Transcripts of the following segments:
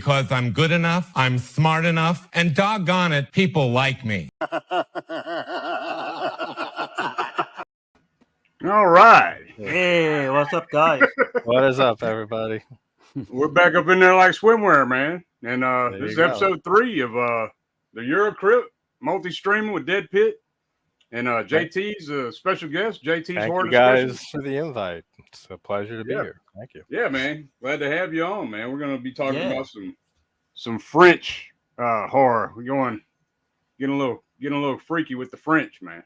because I'm good enough, I'm smart enough, and doggone it, people like me. All right. Hey, what's up, guys? What is up, everybody? We're back up in there like swimwear, man. And this is go. episode 3 of the Eurocrypt multi-streaming with Dead Pit. And JT's special guest. JT's Thank Horror you guys Discussion. for the invite. It's a pleasure to be here. Thank you. Yeah, man. Glad to have you on, man. We're going to be talking about some French horror. We're getting a little freaky with the French, man.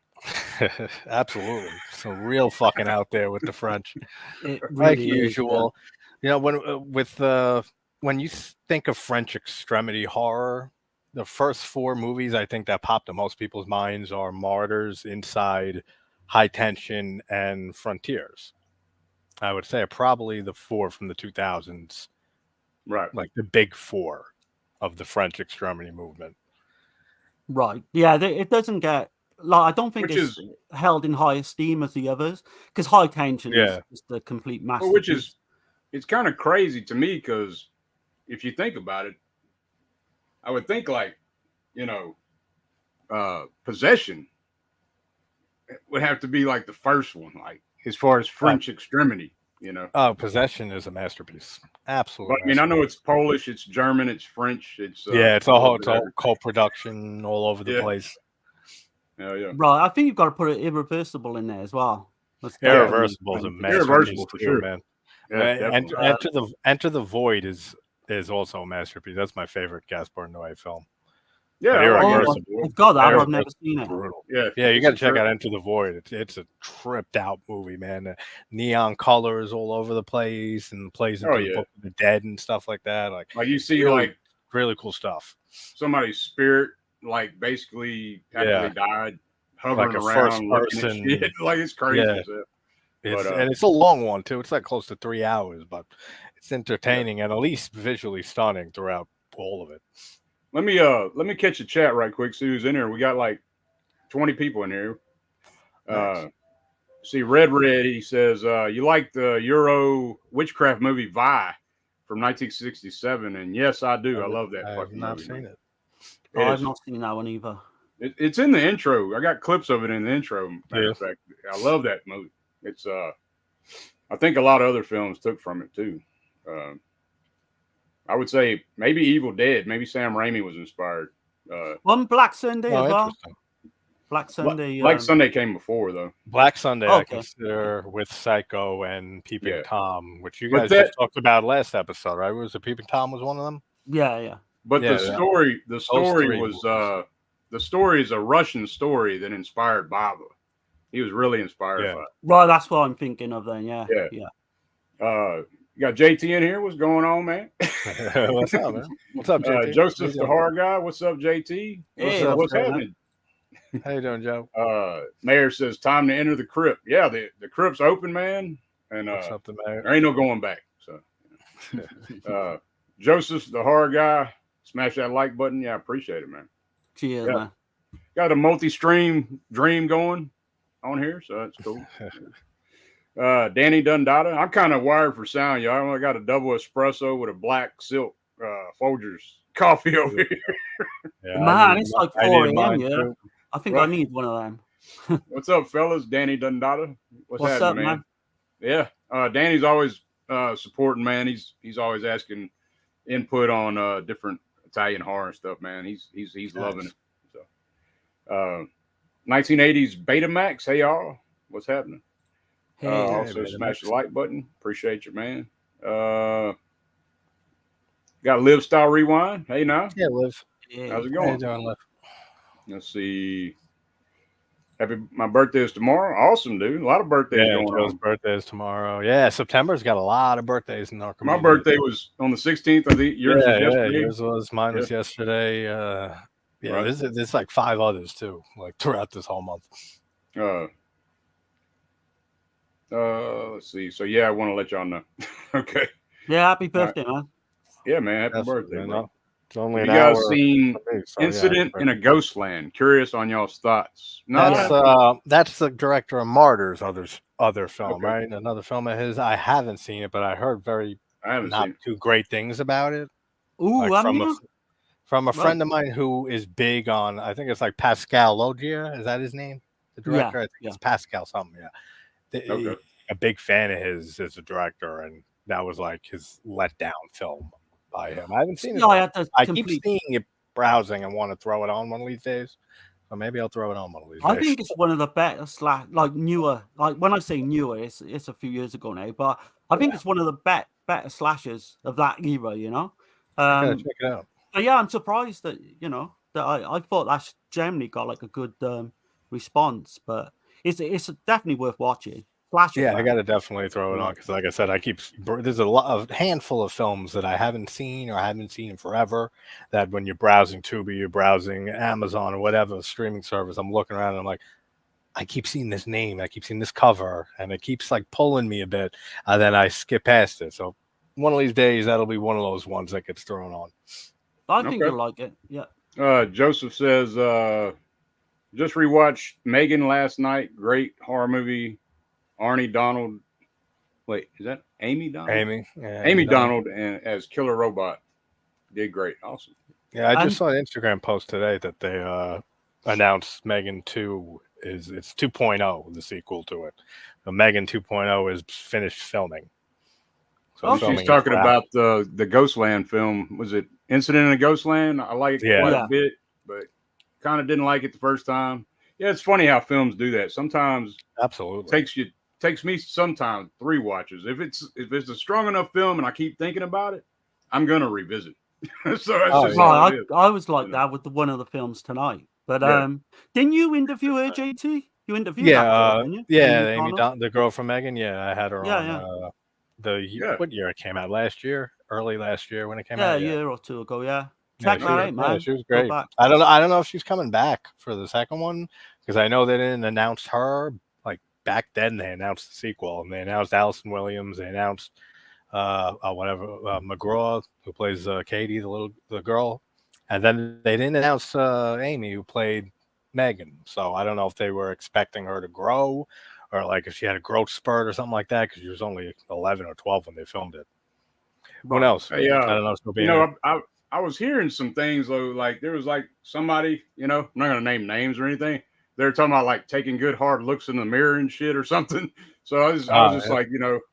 Absolutely. So real fucking out there with the French. Really like usual. You know, when you think of French extremity horror, the first 4 movies I think that pop to most people's minds are Martyrs, Inside, High Tension, and Frontiers. I would say probably the 4 from the 2000s. Right. Like the big 4 of the French extremity movement. Right. Yeah, it doesn't get... Like, I don't think it's held in high esteem as the others, because High Tension is just the complete masterpiece. Well, it's kind of crazy to me, because if you think about it, I would think like, Possession would have to be like the first one, like as far as French extremity, Oh, Possession is a masterpiece. Absolutely. But I mean, I know it's Polish, it's German, it's French, it's it's all co-production all over the place. Yeah. Right, I think you've got to put it Irreversible in there as well. Irreversible is a masterpiece. Irreversible for sure, man. Yeah, Enter the Void is also a masterpiece. That's my favorite Gaspar Noé film. Yeah, Irreversible. I've got that. I've never seen it. Brutal. Yeah, you got to check out Enter the Void. It's a tripped out movie, man. Neon colors all over the place, and plays into the Book of the Dead and stuff like that. Like you see, really cool stuff. Somebody's spirit, like basically after they died, hovering like a around, first person. Like it's crazy. And it's a long one too. It's like close to 3 hours, but it's entertaining and at least visually stunning throughout all of it. Let me catch the chat right quick. See who's in here. We got like 20 people in here. Nice. See Red, he says, you like the Euro witchcraft movie Vi from 1967, and yes, I do. I love that. I've not seen it. I've not seen that one either. It's in the intro. I got clips of it in the intro. Matter of fact, I love that movie. It's I think a lot of other films took from it too. I would say maybe Evil Dead. Maybe Sam Raimi was inspired. One Black Sunday as well. Black Sunday. Black Sunday came before though. Black Sunday I consider with Psycho and Peeping Tom, which you guys just talked about last episode, right? Was it Peeping Tom was one of them? Yeah. But the story was the story is a Russian story that inspired Baba. He was really inspired by it. Right, that's what I'm thinking of then. Yeah. You got JT in here. What's going on, man? What's up, man? What's up, JT? Joseph the horror guy. What's up, JT? What's happening? How you doing, Joe? Mayor says time to enter the crypt. Yeah, the crypt's open, man. And what's up, the mayor? There ain't no going back. So Joseph the horror guy, smash that like button. Yeah, I appreciate it, man. Cheers, man. Got a multi-stream dream going on here, so that's cool. Danny Dundada. I'm kind of wired for sound, y'all. I got a double espresso with a black silk Folgers coffee over here. Man, it's like 4 a.m. Yeah, I think I need one of them. What's up, fellas? Danny Dundada. What's happening, man? Yeah, Danny's always supporting, man. He's always asking input on different Italian horror and stuff, man. He's loving it. So, 1980s Betamax. Hey, y'all. What's happening? Also, smash the like button. Appreciate you, man. Got Live Style Rewind. Hey, now. Yeah, Liv. How's it going? How you doing, Liv? Let's see. My birthday is tomorrow. Awesome, dude. A lot of birthdays going on. Joe's birthday is tomorrow. Yeah, September's got a lot of birthdays in our community. My birthday was on the 16th. I think yours was yesterday. Yours was. Mine was yesterday. There's like 5 others, too, like throughout this whole month. Let's see. So I want to let y'all know. Okay. Yeah, happy birthday, man. Yeah, man. Happy birthday, man. It's only you guys seen Incident in a Ghostland? Curious on y'all's thoughts. No, that's the director of Martyrs, other film, right? Another film of his. I haven't seen it, but I heard not too great things about it. Ooh, like from a Right. friend of mine who is big on, I think it's like Pascal Logia. Is that his name? The director? Yeah, I think it's Pascal something. Yeah. Okay. A big fan of his as a director, and that was like his letdown film by him. I haven't seen it. I keep seeing it browsing and want to throw it on one of these days. So maybe I'll throw it on one of these days. I think it's one of the better like newer. Like when I say newer, it's a few years ago now, but I think it's one of the better slashers of that era. You know. I gotta check it out. But yeah, I'm surprised that that I thought that generally got like a good response, but it's definitely worth watching. Yeah, I got to definitely throw it on because, like I said, there's a handful of films that I haven't seen or I haven't seen in forever. That when you're browsing Tubi, you're browsing Amazon or whatever streaming service, I'm looking around and I'm like, I keep seeing this name, I keep seeing this cover, and it keeps like pulling me a bit. And then I skip past it. So one of these days, that'll be one of those ones that gets thrown on. I think you'll like it. Yeah. Joseph says, just rewatched Megan last night. Great horror movie. Arnie Donald. Wait, is that Amy Donald? Amy. Yeah, Amy Donald and as Killer Robot. Did great. Awesome. Yeah, I just saw an Instagram post today that they announced Megan 2 it's 2.0, the sequel to it. The Megan 2.0 is finished filming. So she's talking about the Ghostland film. Was it Incident in a Ghostland? I like it quite a bit, but kind of didn't like it the first time. Yeah, it's funny how films do that. Sometimes absolutely takes me sometimes 3 watches. If it's a strong enough film and I keep thinking about it, I'm gonna revisit. So that's I was like that with one of the films tonight. But didn't you interview her, JT? You interviewed her, didn't you? Yeah, Amy the girl from Megan. Yeah, I had her on what year it came out? Early last year when it came out. Yeah, a year or two ago. Yeah. Check that out, man. Yeah, she was great. I don't know if she's coming back for the second one because I know they didn't announce her. Like back then, they announced the sequel and they announced Allison Williams. They announced McGraw, who plays Katie, the girl, and then they didn't announce Amy, who played Megan. So I don't know if they were expecting her to grow or like if she had a growth spurt or something like that because she was only 11 or 12 when they filmed it. Who knows? Hey, I don't know. I was hearing some things though, like there was like somebody, I'm not gonna name names or anything. They're talking about like taking good hard looks in the mirror and shit or something. So I was just like,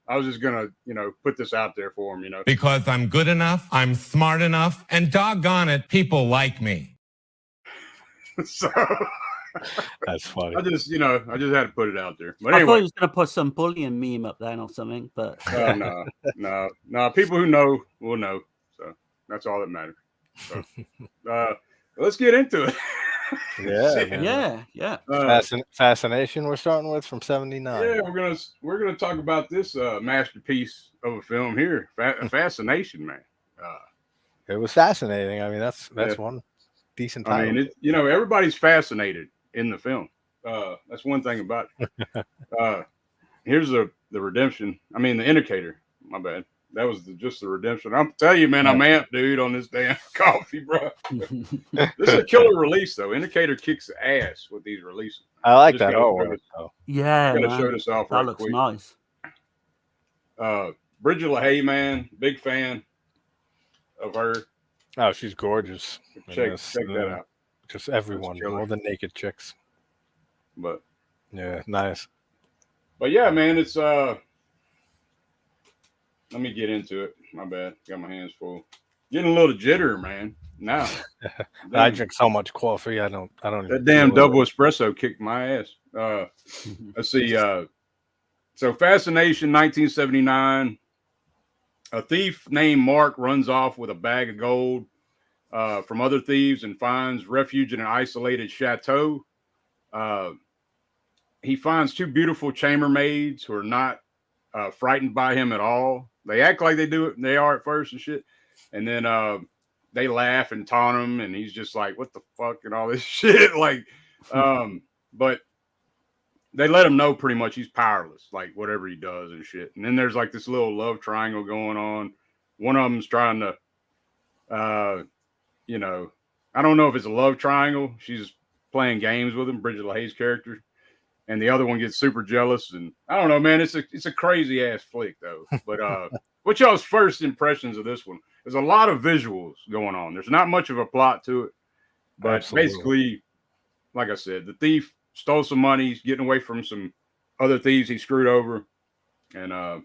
I was just gonna, put this out there for them, Because I'm good enough, I'm smart enough, and doggone it, people like me. So that's funny. I just had to put it out there. But anyway, I thought he was gonna put some bullying meme up there or something, but no. People who know will know. So that's all that matters. So let's get into it. Yeah. Fascination. We're starting with from '79. Yeah, we're gonna talk about this masterpiece of a film here, Fascination, man. It was fascinating. I mean, that's one decent title. I mean, everybody's fascinated in the film. That's one thing about it. Here's the redemption. I mean, the indicator. My bad. That was just the redemption. I'm telling you, man, I'm amped, dude, on this damn coffee, bro. This is a killer release, though. Indicator kicks ass with these releases. I like that. Yeah, I'm gonna show this off right quick. That looks nice. Bridget LaHaye, man, big fan of her. Oh, she's gorgeous. Check that out. Just everyone, all the naked chicks. But yeah, nice. But yeah, man, it's let me get into it. My bad. Got my hands full. Getting a little jitter, man. Now. I drink so much coffee. I don't that damn double espresso kicked my ass. Let's see. So Fascination, 1979. A thief named Mark runs off with a bag of gold from other thieves and finds refuge in an isolated chateau. He finds 2 beautiful chambermaids who are not frightened by him at all. They act like they are at first and shit. And then they laugh and taunt him, and he's just like, what the fuck and all this shit. Like, but they let him know pretty much he's powerless, like whatever he does and shit. And then there's like this little love triangle going on. One of them's trying to, I don't know if it's a love triangle. She's playing games with him, Bridget LaHaye's character. And the other one gets super jealous, and I don't know, man. It's a crazy ass flick though. But What y'all's first impressions of this one? There's a lot of visuals going on. There's not much of a plot to it, but basically, like I said, the thief stole some money. He's getting away from some other thieves he screwed over, and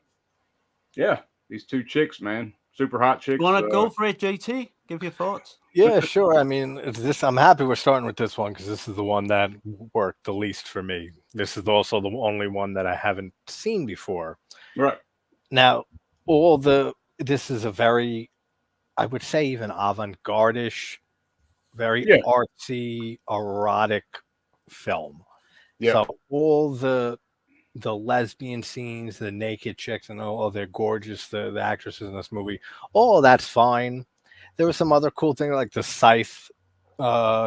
yeah, these two chicks, man, super hot chicks. You want to go for it, JT? Give your thoughts. Yeah, sure. I mean, I'm happy we're starting with this one because this is the one that worked the least for me. This is also the only one that I haven't seen before. Right. Now, this is a very, I would say, even avant-garde-ish, very artsy, erotic film. Yeah. So all the lesbian scenes, the naked chicks, and they're gorgeous, the actresses in this movie, all that's fine. There was some other cool thing like the scythe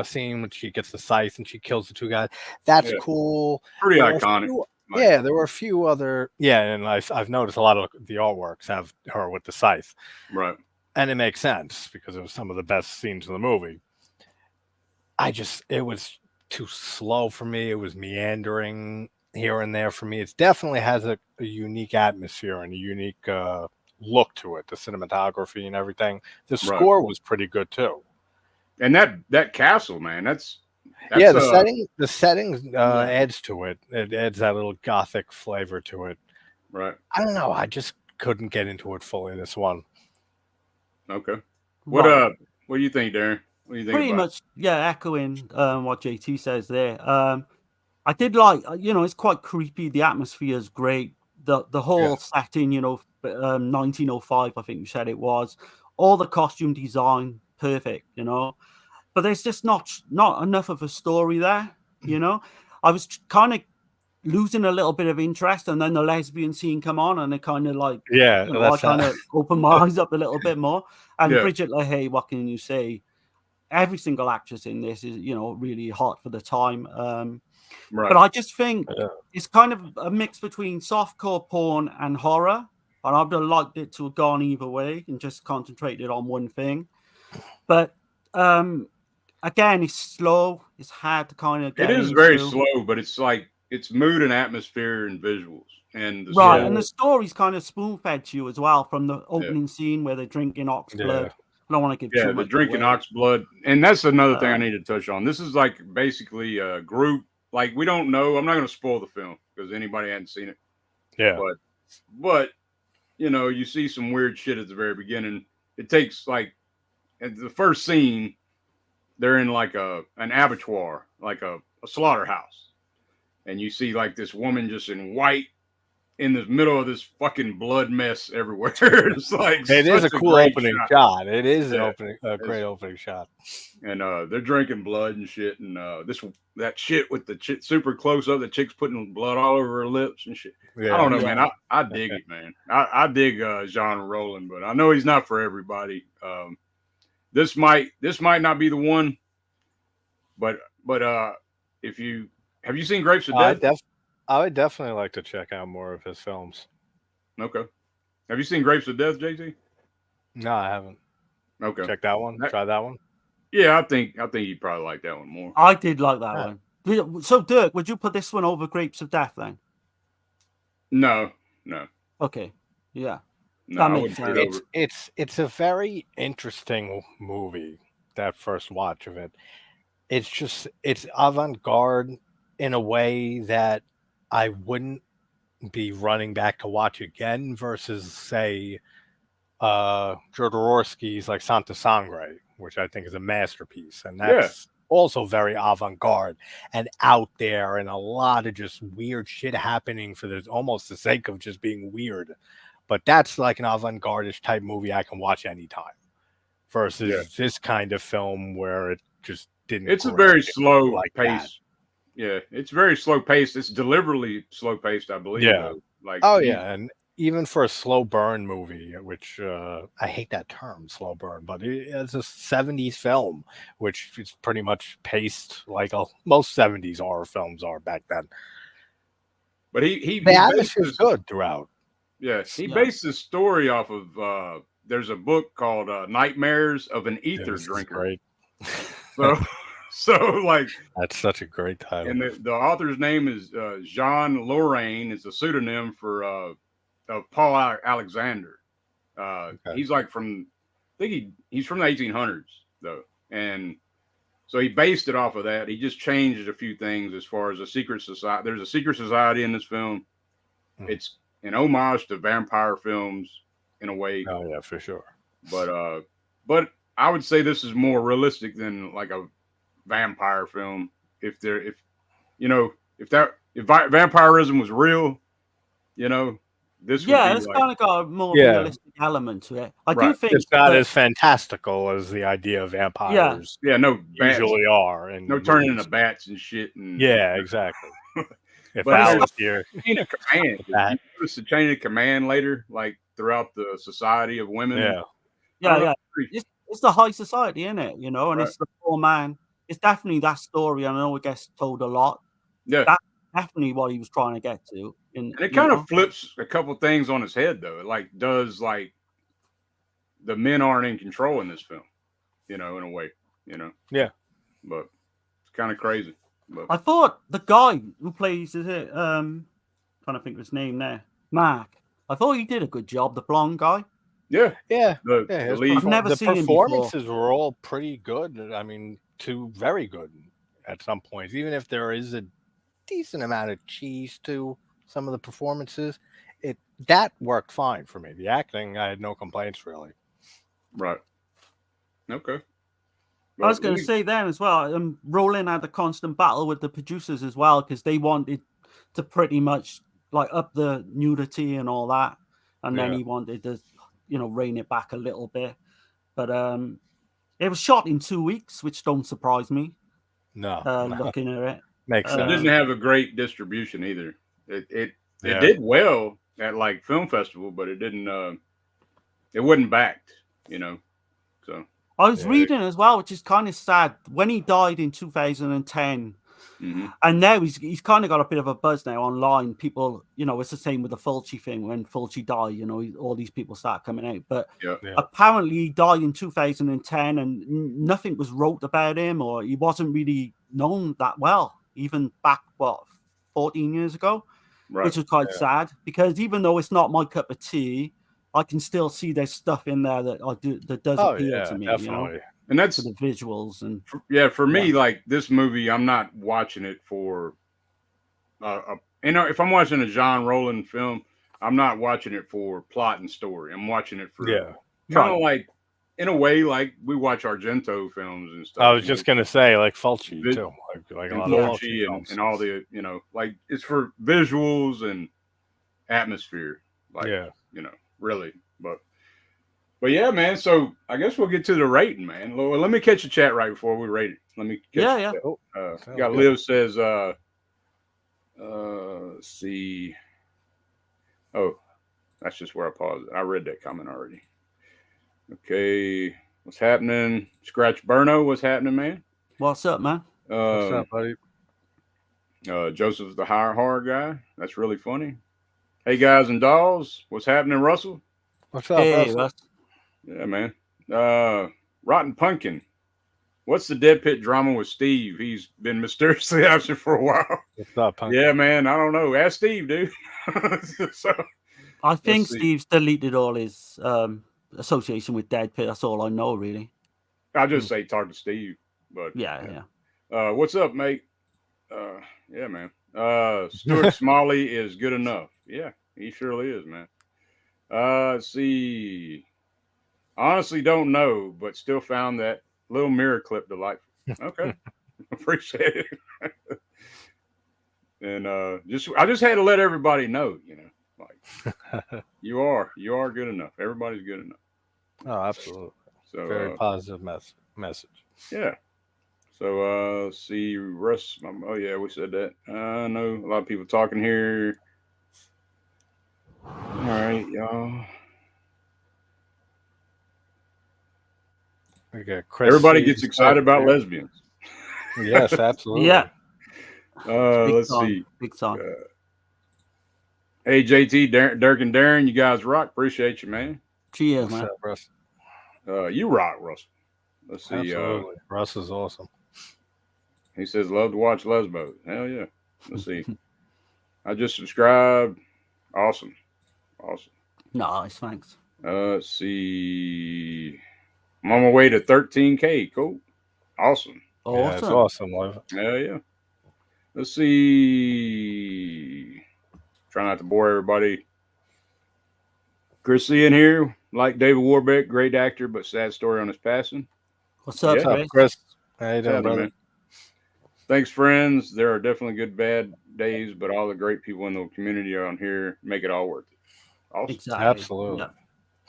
scene when she gets the scythe and she kills the two guys. That's cool. Pretty iconic. There were a few other and I've noticed a lot of the artworks have her with the scythe. Right. And it makes sense because it was some of the best scenes in the movie. It was too slow for me. It was meandering here and there for me. It definitely has a unique atmosphere and a unique look to it, the cinematography and everything. The score was pretty good too. And that castle, man, that's the setting adds to it. It adds that little gothic flavor to it. Right. I don't know. I just couldn't get into it fully, this one. Okay. What do you think, Darren? What do you think? Pretty much, echoing what JT says there. I did like, it's quite creepy. The atmosphere is great. The whole setting, 1905, I think you said it was. All the costume design, perfect, But there's just not enough of a story there, I was kind of losing a little bit of interest, and then the lesbian scene come on, and it kind of like, I kind of opened my eyes up a little bit more. And Bridget LaHaye, what can you say? Every single actress in this is, really hot for the time. But I just think it's kind of a mix between softcore porn and horror. And I'd have liked it to have gone either way and just concentrated on one thing. But again, it's slow. It's hard to kind of get It is into. very slow, but it's like it's mood and atmosphere and visuals. And and the story's kind of spoon-fed to you as well from the opening scene where they're drinking ox blood. I don't want to give too much the drinking away. ox blood. And that's another thing I need to touch on. This is like basically a group. Like, we don't know. I'm not going to spoil the film because anybody hadn't seen it. Yeah. But you see some weird shit at the very beginning. It takes like at the first scene, they're in like an abattoir, like a slaughterhouse. And you see like this woman just in white in the middle of this fucking blood mess everywhere. It's like it is a cool opening shot. It is a great opening shot. And they're drinking blood and shit, and that shit with the super close up, the chick's putting blood all over her lips and shit. I don't know, man. I dig it, man. I dig John Rowland, but I know he's not for everybody. This might not be the one, but have you seen Grapes of Death? I would definitely like to check out more of his films. Okay. Have you seen Grapes of Death, JT? No, I haven't. Okay. Check that one. Try that one. Yeah, I think you'd probably like that one more. I did like that one. So, Dirk, would you put this one over Grapes of Death then? No. Okay. Yeah. No, that makes sense. It's a very interesting movie, that first watch of it. It's avant-garde in a way that I wouldn't be running back to watch again versus, say, Jodorowsky's like Santa Sangre, which I think is a masterpiece. And that's also very avant-garde and out there, and a lot of just weird shit happening for almost the sake of just being weird. But that's like an avant-garde-ish type movie I can watch anytime versus this kind of film where it just didn't. It's a very slow pace. Yeah, it's very slow paced. It's deliberately slow paced, I believe. Yeah. Though. And even for a slow burn movie, which I hate that term, slow burn, but it's a 70s film, which is pretty much paced like most 70s horror films are back then. But the atmosphere is good throughout. Yeah, he based his story off of. There's a book called "Nightmares of an Ether Drinker." Great. So like that's such a great title. And the author's name is Jean Lorraine. It's a pseudonym for Paul Alexander. He's like he's from the 1800s though, and so he based it off of that. He just changed a few things as far as a secret society. There's a secret society in this film. It's an homage to vampire films in a way. Oh yeah, for sure. But I would say this is more realistic than like a vampire film. If vampirism was real, this would be it's kind of got a more realistic element to it. I do think it's not as fantastical as the idea of vampires. No bats, usually are, and no turning into bats and shit. And exactly. If Al was here, chain of command. You notice the chain of command later, like throughout the society of women. It's the high society, isn't it? And it's the poor man. It's definitely that story. I know it gets told a lot. Yeah, that's definitely what he was trying to get to. And it kind of flips a couple things on his head, though. It does the men aren't in control in this film, in a way, Yeah, but it's kind of crazy. But I thought the guy who plays trying to think of his name there, Mark. I thought he did a good job. The blonde guy. Yeah. I've never seen him before. The performances were all pretty good. I mean, very good at some points. Even if there is a decent amount of cheese to some of the performances, that worked fine for me. The acting, I had no complaints really. Right. Okay. I was going to say then as well, Roland had a constant battle with the producers as well, because they wanted to pretty much up the nudity and all that, and then he wanted to rein it back a little bit. But it was shot in 2 weeks, which don't surprise me. No, looking at it, makes sense. It didn't have a great distribution either. It did well at film festival, but it didn't. It wasn't backed, So I was reading as well, which is kind of sad. When he died in 2010, and now he's kind of got a bit of a buzz now online. People, it's the same with the Fulci thing. When Fulci died, all these people start coming out. But apparently he died in 2010, and nothing was wrote about him, or he wasn't really known that well, even back 14 years ago, which was quite sad. Because even though it's not my cup of tea, I can still see there's stuff in there that does appeal to me, definitely. And that's the visuals and for me, this movie, I'm not watching it for if I'm watching a John Roland film, I'm not watching it for plot and story. I'm watching it for kind of in a way we watch Argento films and stuff. I was just gonna say Fulci too, like a lot of Fulci and all the it's for visuals and atmosphere, really. But yeah, man. So I guess we'll get to the rating, man. Well, let me catch the chat right before we rate it. Let me catch got Liv says let's see. Oh, that's just where I paused. I read that comment already. Okay, what's happening? Scratch Burno, what's happening, man? What's up, man? What's up, buddy? Joseph's the horror guy. That's really funny. Hey guys and dolls, what's happening, Russell? What's up, Russell? Yeah, man. Rotten Pumpkin. What's the Dead Pit drama with Steve? He's been mysteriously absent for a while. What's up, Pumpkin? Yeah, man. I don't know. Ask Steve, dude. I think Steve's deleted all his association with Dead Pit. That's all I know, really. I'll just say talk to Steve. But yeah. What's up, mate? Yeah, man. Stuart Smalley is good enough. Yeah, he surely is, man. Let's see. Honestly, don't know, but still found that little mirror clip delightful. Okay, appreciate it. And I just had to let everybody know, you are good enough. Everybody's good enough. Oh, absolutely. So very positive message. Yeah. So let's see, Russ. Oh yeah, we said that. I know a lot of people talking here. All right, y'all. Everybody gets excited about lesbians. Yes, absolutely. Yeah. Let's see. Big song. Hey, JT, Dirk and Darren, you guys rock. Appreciate you, man. Cheers, man. Russ? You rock, Russell. Let's see. Absolutely. Russ is awesome. He says, love to watch Lesbos. Hell yeah. Let's see. I just subscribed. Awesome. Nice, thanks. Let's see. I'm on my way to 13K. Cool. Awesome. Yeah, it's awesome. Yeah. Let's see. Try not to bore everybody. Chris C in here, like David Warbeck, great actor, but sad story on his passing. What's up, Chris? How you doing, brother? Man. Thanks, friends. There are definitely good, bad days, but all the great people in the community on here make it all worth it. Awesome. Exactly. Absolutely. Yeah.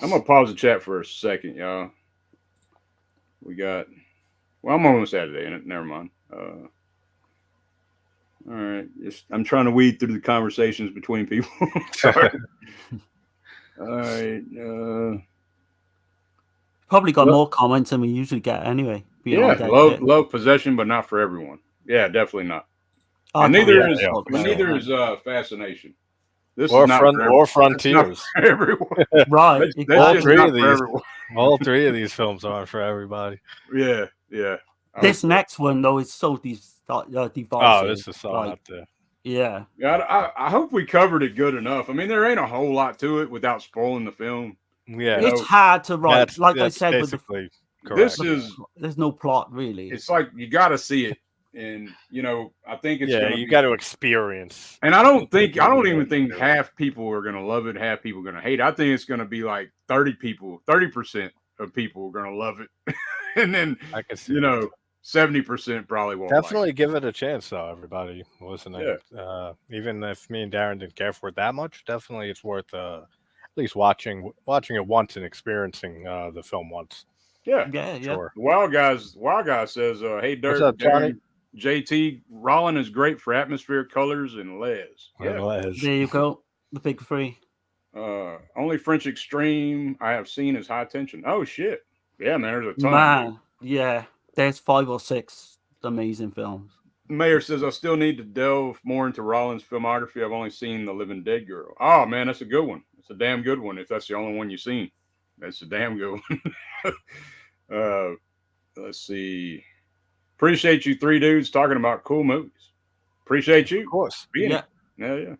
I'm going to pause the chat for a second, y'all. We got, well, I'm almost out of it. Never mind. All right. I'm trying to weed through the conversations between people. Sorry. All right. Probably got more comments than we usually get anyway. Yeah, love possession, but not for everyone. Yeah, definitely not. And neither is Fascination. This or is not or Frontiers. For everyone. Right. All three of these films aren't for everybody. Yeah. This next one though is so divisive. Oh, this is so out there. Yeah. I hope we covered it good enough. I mean, there ain't a whole lot to it without spoiling the film. Yeah, it's hard to write. Like I said, basically correct. There's no plot really. It's like you got to see it, and I think it's you got to experience. And I don't even think half people are gonna love it, half people are gonna hate it. I think it's gonna be like 30% of people are gonna love it, and then I can see 70% probably won't. Definitely give it a chance, though. Everybody listening, even if me and Darren didn't care for it that much, definitely it's worth at least watching it once and experiencing the film once. Yeah. Sure. Wild guy says, "Hey, Dirk, what's up, Johnny? JT, Rollin is great for atmosphere, colors, and Les. There you go, the big three. Only French Extreme I have seen is High Tension. Oh shit, yeah, man, there's a ton. Man, yeah, there's 5 or 6 amazing films. Mayor says I still need to delve more into Rollin's filmography. I've only seen The Living Dead Girl. Oh man, that's a good one. It's a damn good one. If that's the only one you've seen, that's a damn good one. Let's see. Appreciate you 3 dudes talking about cool movies. Appreciate you. Of course. Yeah,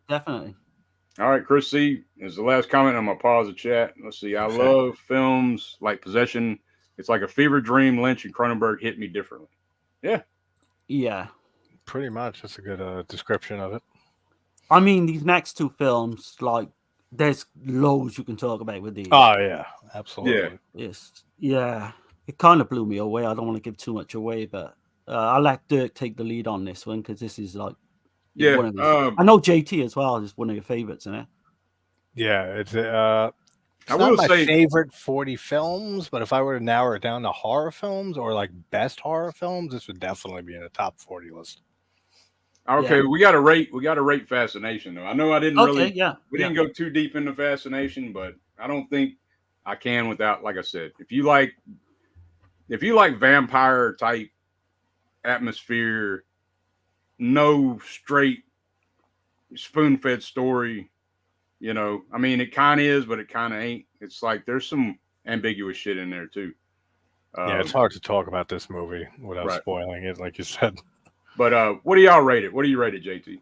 definitely. All right, Chris C is the last comment. I'm going to pause the chat. Let's see. I love films like Possession. It's like a fever dream. Lynch and Cronenberg hit me differently. Yeah. Pretty much. That's a good description of it. I mean, these next 2 films, like, there's loads you can talk about with these. Oh, yeah. Absolutely. Yeah. It kind of blew me away. I don't want to give too much away, but I'll let Dirk take the lead on this one because this is like one of his, I know JT as well is one of your favorites, isn't it? Yeah, it's not my favorite 40 films, but if I were to narrow it down to horror films or like best horror films, this would definitely be in the top 40 list. Okay, we got to rate Fascination though. I know I didn't we didn't go too deep into Fascination, but I don't think I can without, like I said, if you like vampire type atmosphere, no straight spoon-fed story, I mean, it kind of is, but it kind of ain't. It's like there's some ambiguous shit in there too. It's hard to talk about this movie without spoiling it, like you said. But what do y'all rate it? What do you rate it, JT?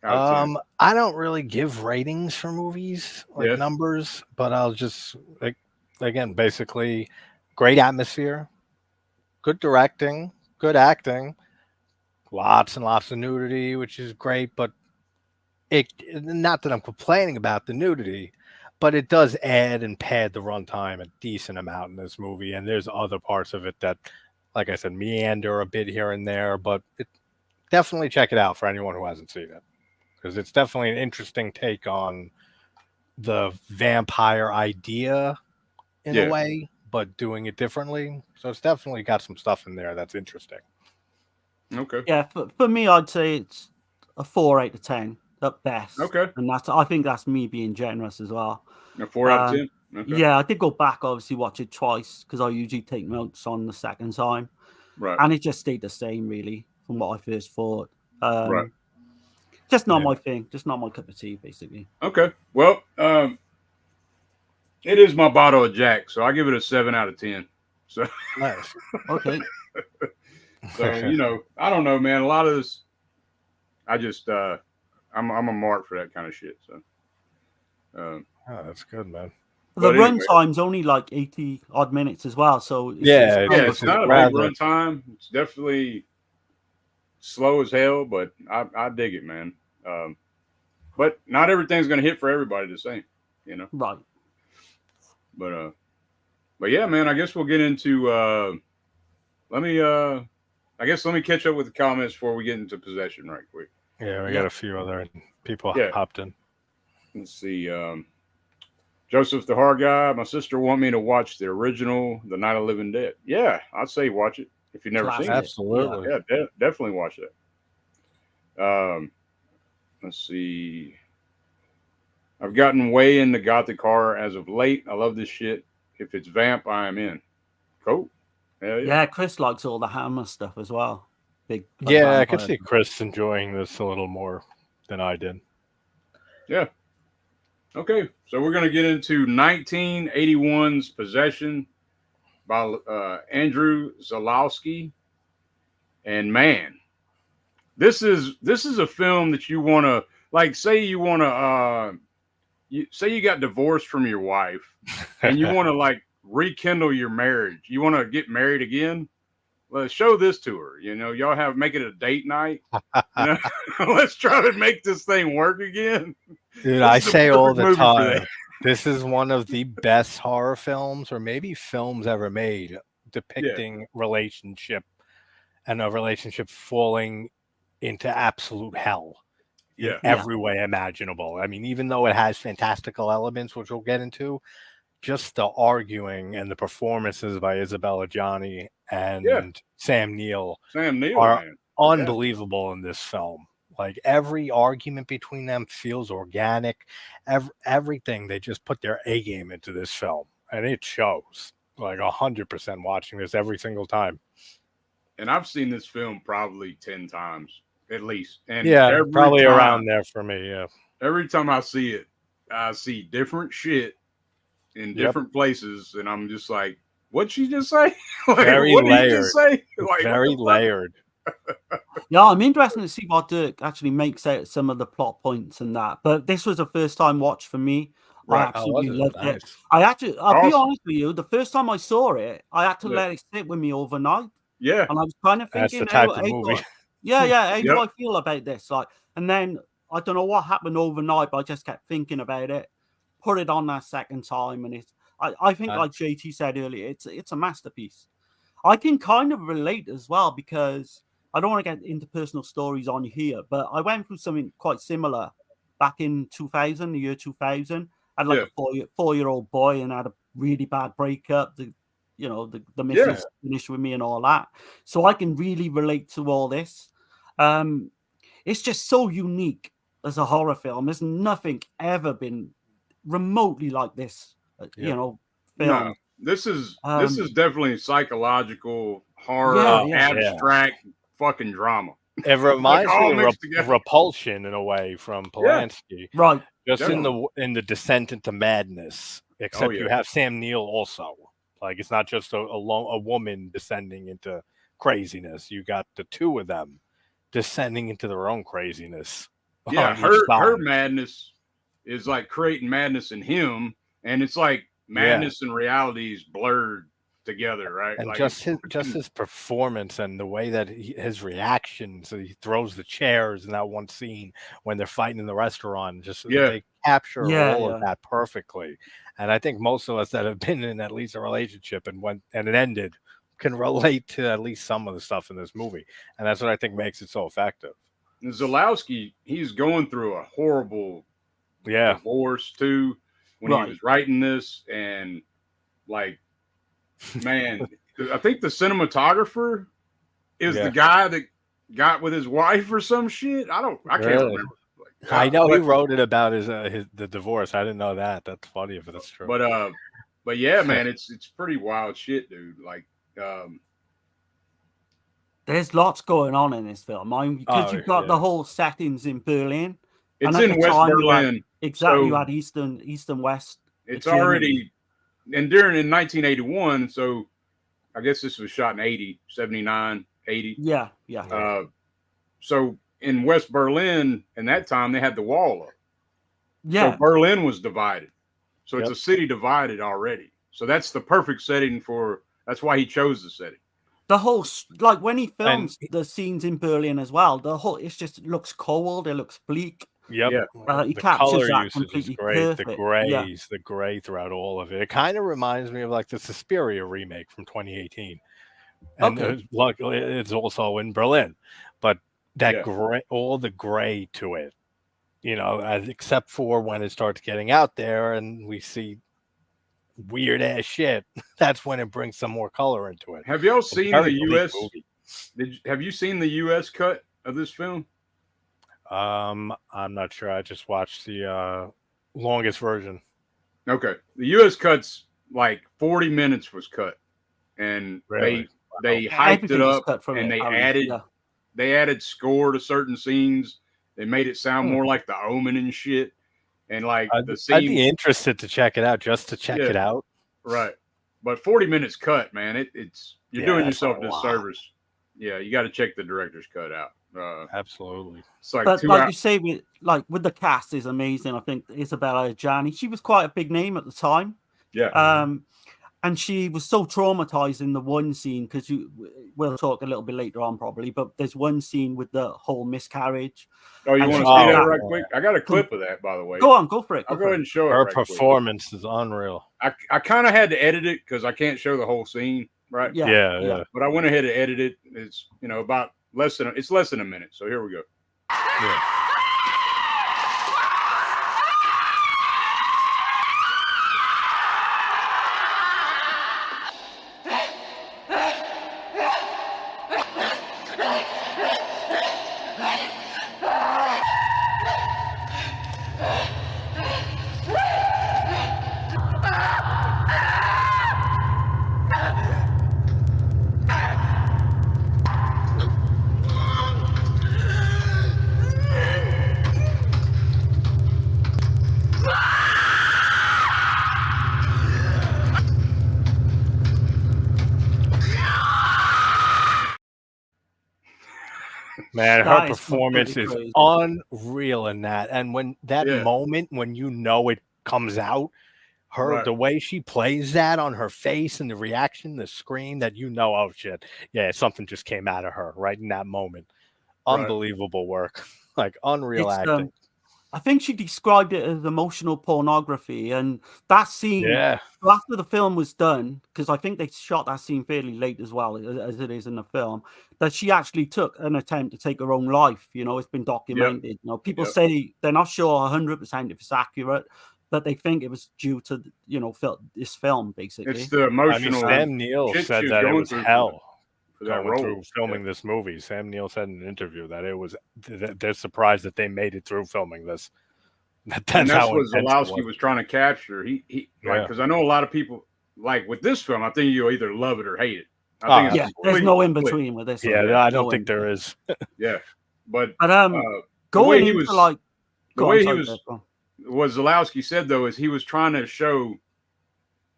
I don't really give ratings for movies, like numbers, but I'll just again, basically, great atmosphere, good directing, good acting, lots and lots of nudity, which is great, but not that I'm complaining about the nudity, but it does add and pad the runtime a decent amount in this movie, and there's other parts of it that, like I said, meander a bit here and there, but definitely check it out for anyone who hasn't seen it, because it's definitely an interesting take on the vampire idea in a way, but doing it differently. So it's definitely got some stuff in there that's interesting. Okay. Yeah, for me, I'd say it's a 4 out of 10 at best. Okay. And I think that's me being generous as well. A 4 out of 10? Okay. Yeah, I did go back, obviously, watch it twice because I usually take notes on the second time. Right. And it just stayed the same, really, from what I first thought. Right. Just not my thing. Just not my cup of tea, basically. Okay. Well, it is my bottle of Jack, so I give it a 7 out of 10. So nice. Okay. So, I don't know, man. A lot of this, I just, I'm a mark for that kind of shit. So, that's good, man. The run time's only like 80 odd minutes as well, so it's not a big run time. It's definitely slow as hell, but I dig it, man. But not everything's gonna hit for everybody the same, you know. Right. But yeah, man. I guess we'll get into. Let me catch up with the comments before we get into possession right quick. Yeah, we got a few other people hopped in. Let's see. Joseph the Hard Guy. My sister want me to watch the original, The Night of the Living Dead. Yeah, I'd say watch it if you've never seen it. Absolutely. Yeah, definitely watch that. Let's see. I've gotten way into Gothic horror as of late. I love this shit. If it's vamp, I am in. Cool. Yeah, Chris likes all the Hammer stuff as well. I could see Chris enjoying this a little more than I did. Yeah. Okay, so we're going to get into 1981's Possession by Andrew Zalowski. And man, this is a film that you want to, like, say you want to, say you got divorced from your wife and you want to, like, rekindle your marriage. You want to get married again? Let's show this to her. You know, y'all make it a date night. You know? Let's try to make this thing work again. Dude, I say all the time, this is one of the best horror films, or maybe films ever made, depicting relationship and a relationship falling into absolute hell in every way imaginable. I mean, even though it has fantastical elements, which we'll get into, just the arguing and the performances by Isabella Gianni and Sam Neill are unbelievable in this film. Like, every argument between them feels organic. Everything, they just put their A game into this film, and it shows. Like 100% watching this every single time. And I've seen this film probably 10 times at least. And probably around there for me. Yeah. Every time I see it, I see different shit in different places, and I'm just like, what'd she just say? Like, very what layered. Did you just say? Like, very layered. Yeah, I'm interested to see what Dirk actually makes out of some of the plot points and that. But this was a first time watch for me. Right. I absolutely loved it. I'll be honest with you, the first time I saw it, I had to let it sit with me overnight. Yeah. And I was kind of thinking, that's the type of movie. How do I feel about this? Like, and then I don't know what happened overnight, but I just kept thinking about it, put it on that second time, and I think, like JT said earlier, it's a masterpiece. I can kind of relate as well, because I don't want to get into personal stories on here, but I went through something quite similar back in the year 2000. I had like a four-year-old boy and had a really bad breakup. The missus finished with me and all that. So I can really relate to all this. It's just so unique as a horror film. There's nothing ever been remotely like this, film. No, this is definitely psychological horror, abstract fucking drama. It reminds me of Repulsion in a way from Polanski, right? Just in the descent into madness. Except you have Sam Neill also. Like, it's not just a woman descending into craziness. You got the two of them descending into their own craziness. Yeah, her madness is like creating madness in him, and it's like madness and reality is blurred together, right? And like, just his performance and the way that his reactions, so he throws the chairs in that one scene when they're fighting in the restaurant, they capture all of that perfectly. And I think most of us that have been in at least a relationship and it ended can relate to at least some of the stuff in this movie, and that's what I think makes it so effective. And Zalowski, he's going through a horrible divorce too when he was writing this, and like, man, I think the cinematographer is the guy that got with his wife or some shit. I can't remember. Like, I know he wrote it about the divorce. I didn't know that. That's funny if that's true. But yeah, man, it's pretty wild shit, dude. Like, there's lots going on in this film. Because you've got the whole settings in Berlin. It's in West Berlin. You had East and West. It's already, and in 1981, so I guess this was shot in 80, 79, 80. Yeah. So in West Berlin, in that time, they had the wall up. Yeah. So Berlin was divided. So it's a city divided already. So that's the perfect setting for. That's why he chose the setting. The whole, like when he films the scenes in Berlin as well, it just looks cold. It looks bleak. Yep. Yeah. He the captures color that usage completely is great. perfect. The grays, the gray throughout all of it. It kind of reminds me of like the Suspiria remake from 2018. And luckily, it's also in Berlin, but that gray, all the gray to it, you know, except for when it starts getting out there and we see weird ass shit. That's when it brings some more color into it. Have y'all seen the U.S.? Have you seen the U.S. cut of this film? I'm not sure. I just watched the longest version. Okay, the U.S. cut's like 40 minutes was cut, and they hyped it up and they added score to certain scenes. They made it sound more like The Omen and shit. And like the scene, I'd be interested to check it out just to check it out. Right, but 40 minutes cut, man. It's you're doing yourself a disservice. Yeah, you got to check the director's cut out. Absolutely. It's like but like you say, with the cast is amazing. I think Isabella Gianni, she was quite a big name at the time. Yeah. And she was so traumatized in the one scene, because we'll talk a little bit later on probably, but there's one scene with the whole miscarriage. Oh, you want to see that right quick? I got a clip of that, by the way. Go for it. I'll go ahead and show it. Her performance is unreal. I kind of had to edit it because I can't show the whole scene, right? Yeah. But I went ahead and edited it. It's about less than a minute. So here we go. Yeah. Man, her performance is unreal in that. And when that moment, when you know it comes out, the way she plays that on her face and the reaction, the scream, that oh shit, something just came out of her right in that moment. Unbelievable work. Like unreal acting. I think she described it as emotional pornography, and that scene, after the film was done, because I think they shot that scene fairly late as well, as it is in the film, that she actually took an attempt to take her own life. It's been documented. People say they're not sure 100% if it's accurate, but they think it was due to this film, basically. It's the emotional. Sam Neill said that it was hell. Going through filming this movie. Sam Neill said in an interview that it was they're surprised that they made it through filming this. That's what Zalowski was trying to capture. He because I know a lot of people like with this film. I think you'll either love it or hate it. I think there's no in between with this. I don't think there is. but going into like the way he was, what Zalowski said though is he was trying to show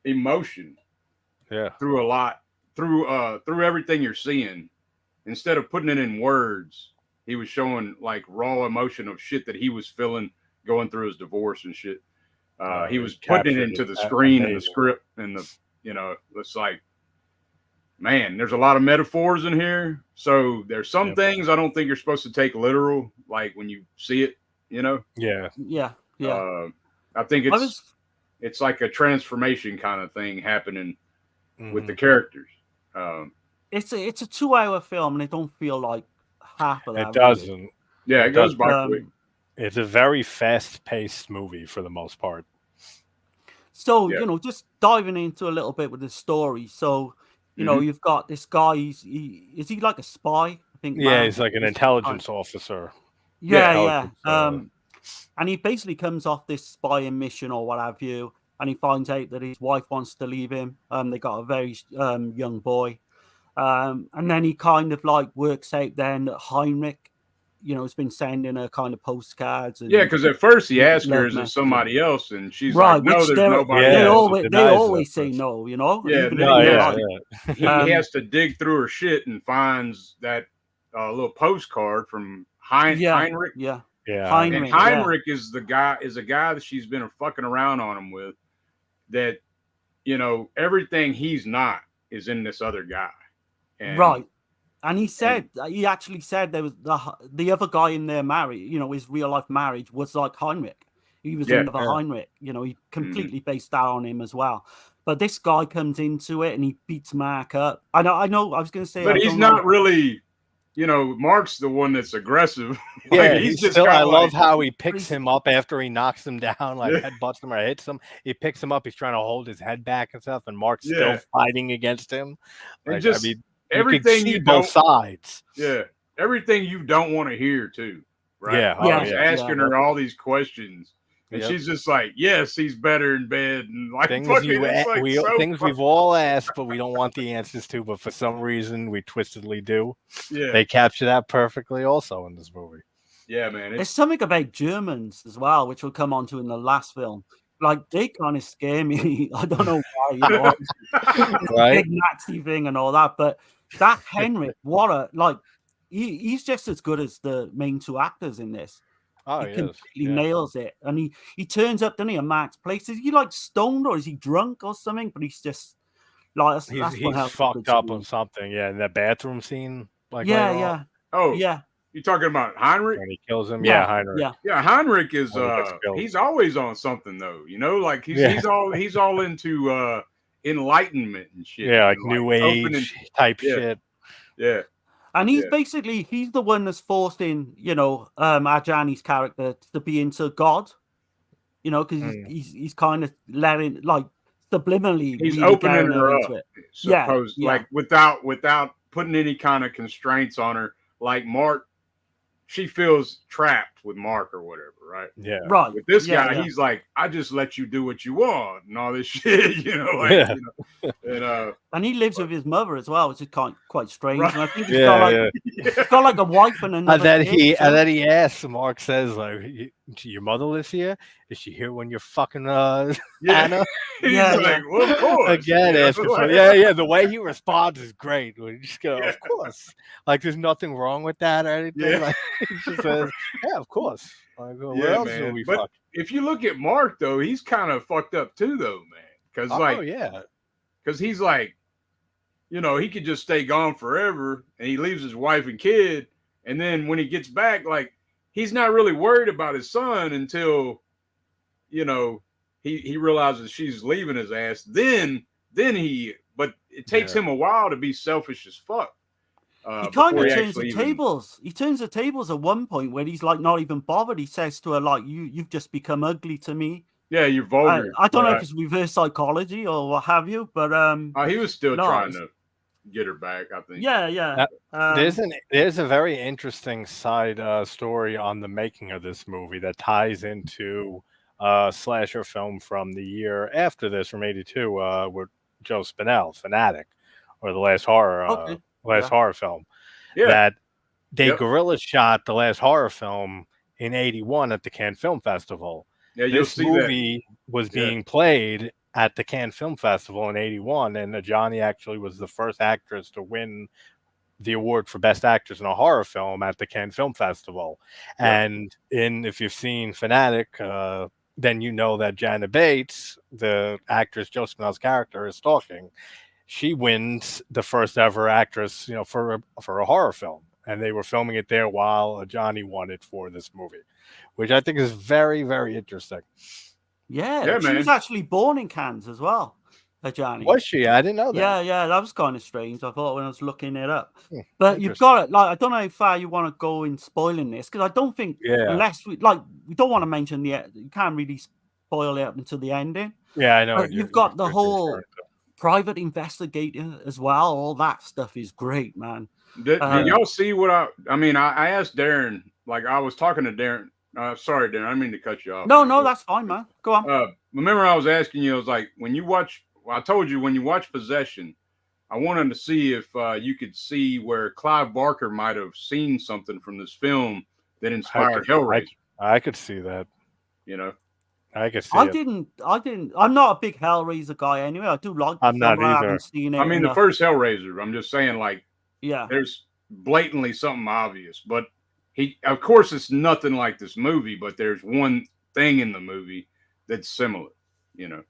emotion. Through a lot. Through everything you're seeing, instead of putting it in words, he was showing like raw emotion of shit that he was feeling going through his divorce and shit. He was putting it into the screen and the script and it's like, man, there's a lot of metaphors in here. So there's some things I don't think you're supposed to take literal, like when you see it, Yeah. I think it's like a transformation kind of thing happening with the characters. It's a 2-hour film, and it don't feel like half of that. It doesn't. Yeah, it goes by quick. It's a very fast-paced movie for the most part. So just diving into a little bit with the story. So you've got this guy. Is he like a spy? I think. Yeah, he's like an intelligence officer. Yeah. And he basically comes off this spying mission or what have you. And he finds out that his wife wants to leave him. They got a very young boy. And then he kind of like works out then that Heinrich, has been sending her kind of postcards. And, because at first he asked her, is it somebody else? And she's like, no, there's nobody else. They always say no, He has to dig through her shit and finds that little postcard from Heinrich. Yeah. And Heinrich is a guy that she's been fucking around on him with. that, you know, everything he's not is in this other guy. And, right. And he actually said there was the other guy in their marriage, you know, his real life marriage was like Heinrich. He was another Heinrich, you know, he completely based that on him as well. But this guy comes into it and he beats Mark up. I know, I was going to say, but he's not really, you know, Mark's the one that's aggressive. Yeah, he's just still, I love how he picks him up after he knocks him down, like headbutts him or hits him. He picks him up. He's trying to hold his head back and stuff, and Mark's still fighting against him. Like, just, I mean, everything you both sides. Yeah, everything you don't want to hear too, right? Yeah, he's asking her all these questions, and she's just like, "Yes, he's better in bed," and like things things we've all asked, but we don't want the answers to. But for some reason, we twistedly do. Yeah, they capture that perfectly, also in this movie. Yeah, man. There's something about Germans as well, which we'll come on to in the last film. Like, they kind of scare me. I don't know why, you know, right? Big Nazi thing and all that, but that Henrik, he's just as good as the main two actors in this. Oh, he completely nails it, and he turns up, doesn't he, at Mark's place? Is he like stoned or is he drunk or something? But he's just like he's fucked up on something. Yeah, in that bathroom scene. Like You talking about Heinrich? When he kills him, Heinrich. Yeah, Heinrich is he's always on something though. You know, like he's all into enlightenment and shit. Yeah, like new age type shit. Yeah. And he's he's the one that's forcing, you know, Ajani's character to be into God. You know, because he's kind of letting, like, subliminally, he's opening her up. Like without putting any kind of constraints on her. Like Mark, she feels trapped with Mark or whatever, right? Yeah. Right. With this guy, he's like, I just let you do what you want and all this shit, you know, like, you know. And he lives with his mother as well, which is quite strange. Right. And I think he's got like a wife and another. And then he asks, Mark says, like, your mother lives here? Is she here when you're fucking Anna? He's like, well, of course. Again, asking for the way he responds is great. We just go, of course. Like, there's nothing wrong with that or anything. Like, he just says, yeah, of course. Like, where else will we fuck? If you look at Mark, though, he's kind of fucked up too, though, man. Because he's like, you know, he could just stay gone forever, and he leaves his wife and kid, and then when he gets back, like, he's not really worried about his son until, you know, he realizes she's leaving his ass. But it takes him a while to be selfish as fuck. He kind of turns the tables. He turns the tables at one point where he's like not even bothered. He says to her, like, you've just become ugly to me. Yeah, you're vulgar. I don't know if it's reverse psychology or what have you, but he was still trying to get her back, I think. Yeah. There's a very interesting side story on the making of this movie that ties into a slasher film from the year after this, from '82, with Joe Spinell, Fanatic, or the last horror. Horror film that they guerrilla shot the last horror film in '81 at the Cannes Film Festival. Yeah, this movie was being played at the Cannes Film Festival in '81, and Ajani actually was the first actress to win the award for Best Actress in a Horror Film at the Cannes Film Festival. And if you've seen Fanatic, then you know that Janet Bates, the actress Joe Spinell's character, is stalking. She wins the first ever actress, you know, for a horror film, and they were filming it there while Johnny won it for this movie, which I think is very, very interesting. Yeah, she was actually born in Cannes as well, Johnny. Was she? I didn't know that. Yeah, that was kind of strange. I thought when I was looking it up, but you've got it. Like, I don't know how far you want to go in spoiling this, because I don't think unless we don't want to mention you can't really spoil it up until the ending. Yeah, I know. But you've got the whole private investigator as well. All that stuff is great, man. Did y'all see what I mean? I asked Darren, like, I was talking to Darren. Sorry, Darren, I didn't mean to cut you off. No, that's fine, man. Go on. Remember I was asking you, I was like, when you watch, I told you when you watch Possession, I wanted to see if you could see where Clive Barker might have seen something from this film that inspired Hellraiser. I could see that. You know? I could see I didn't. I'm not a big Hellraiser guy anyway. I do like. I'm not either. I haven't seen it. I mean, the first Hellraiser. I'm just saying, like, yeah, there's blatantly something obvious, but of course, it's nothing like this movie. But there's one thing in the movie that's similar. You know,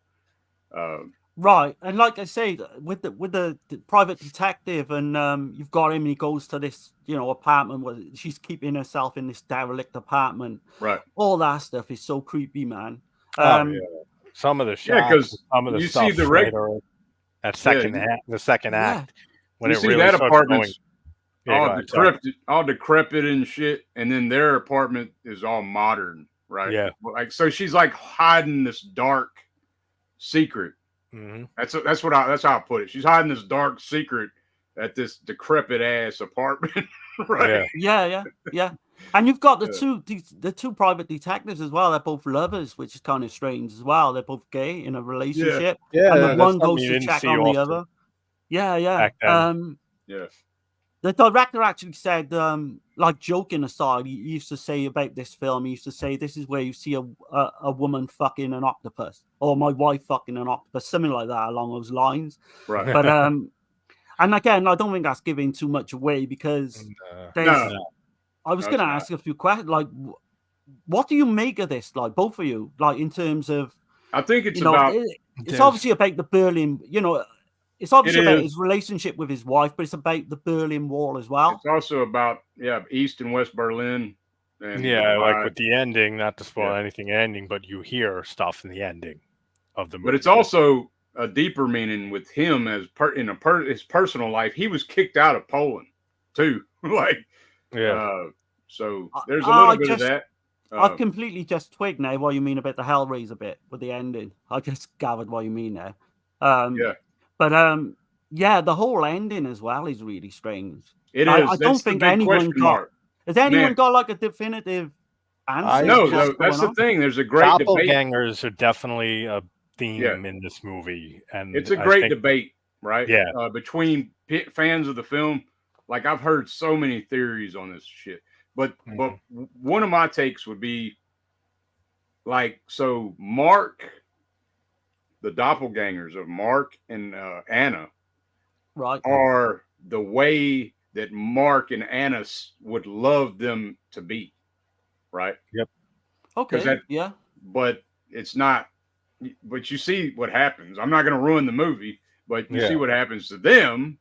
Right, and like I say, with the private detective, and you've got him, and he goes to this, apartment where she's keeping herself in this derelict apartment. Right. All that stuff is so creepy, man. Yeah. Some of the shots, because some of the you stuff see the later, that second act, the second act, when you it see really that starts apartment's going. all decrepit and shit, and then their apartment is all modern, right? Yeah. Like, so she's like hiding this dark secret. Mm-hmm. That's how I put it. She's hiding this dark secret at this decrepit ass apartment, right? Yeah. And you've got the two private detectives as well. They're both lovers, which is kind of strange as well. They're both gay in a relationship. Yeah. And the one goes to check on the other. Yeah. The director actually said, like, joking aside, he used to say about this film, he used to say, this is where you see a woman fucking an octopus, or my wife fucking an octopus, something like that along those lines. Right. But and again, I don't think that's giving too much away, because I was going to ask a few questions, like, what do you make of this, like, both of you, like, in terms of, I think it's about, it's obviously about the Berlin, it's obviously about his relationship with his wife, but it's about the Berlin Wall as well. It's also about East and West Berlin. And like with the ending, not to spoil anything ending, but you hear stuff in the ending of the movie. But it's also a deeper meaning with him as his personal life. He was kicked out of Poland too. So there's a little bit of that. I've completely just twigged now what you mean about the Hellraiser bit with the ending. I just gathered what you mean there. But the whole ending as well is really strange. It is. I don't think anyone got. Has anyone got like a definitive answer? No, that's the thing. There's a great debate. Doppelgangers are definitely a theme in this movie, and it's a great debate, right? Yeah, between fans of the film. Like, I've heard so many theories on this shit, but one of my takes would be like, so Mark, the doppelgangers of Mark and Anna, right, are the way that Mark and Anna would love them to be, right? Yep. Okay. But it's not. But you see what happens. I'm not going to ruin the movie, but you see what happens to them.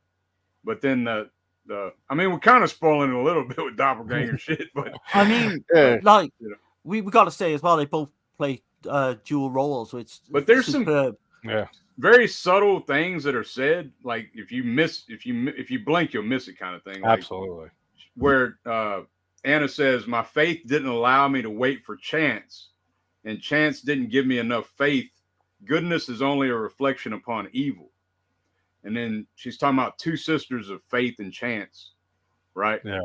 But then I mean, we're kind of spoiling it a little bit with doppelganger shit, but I mean, we got to say as well, they both play dual roles, which there's superb. some very subtle things that are said, like if you blink, you'll miss it, kind of thing. Like, absolutely. Where Anna says, "My faith didn't allow me to wait for chance, and chance didn't give me enough faith. Goodness is only a reflection upon evil." And then she's talking about two sisters of faith and chance, right? Yeah.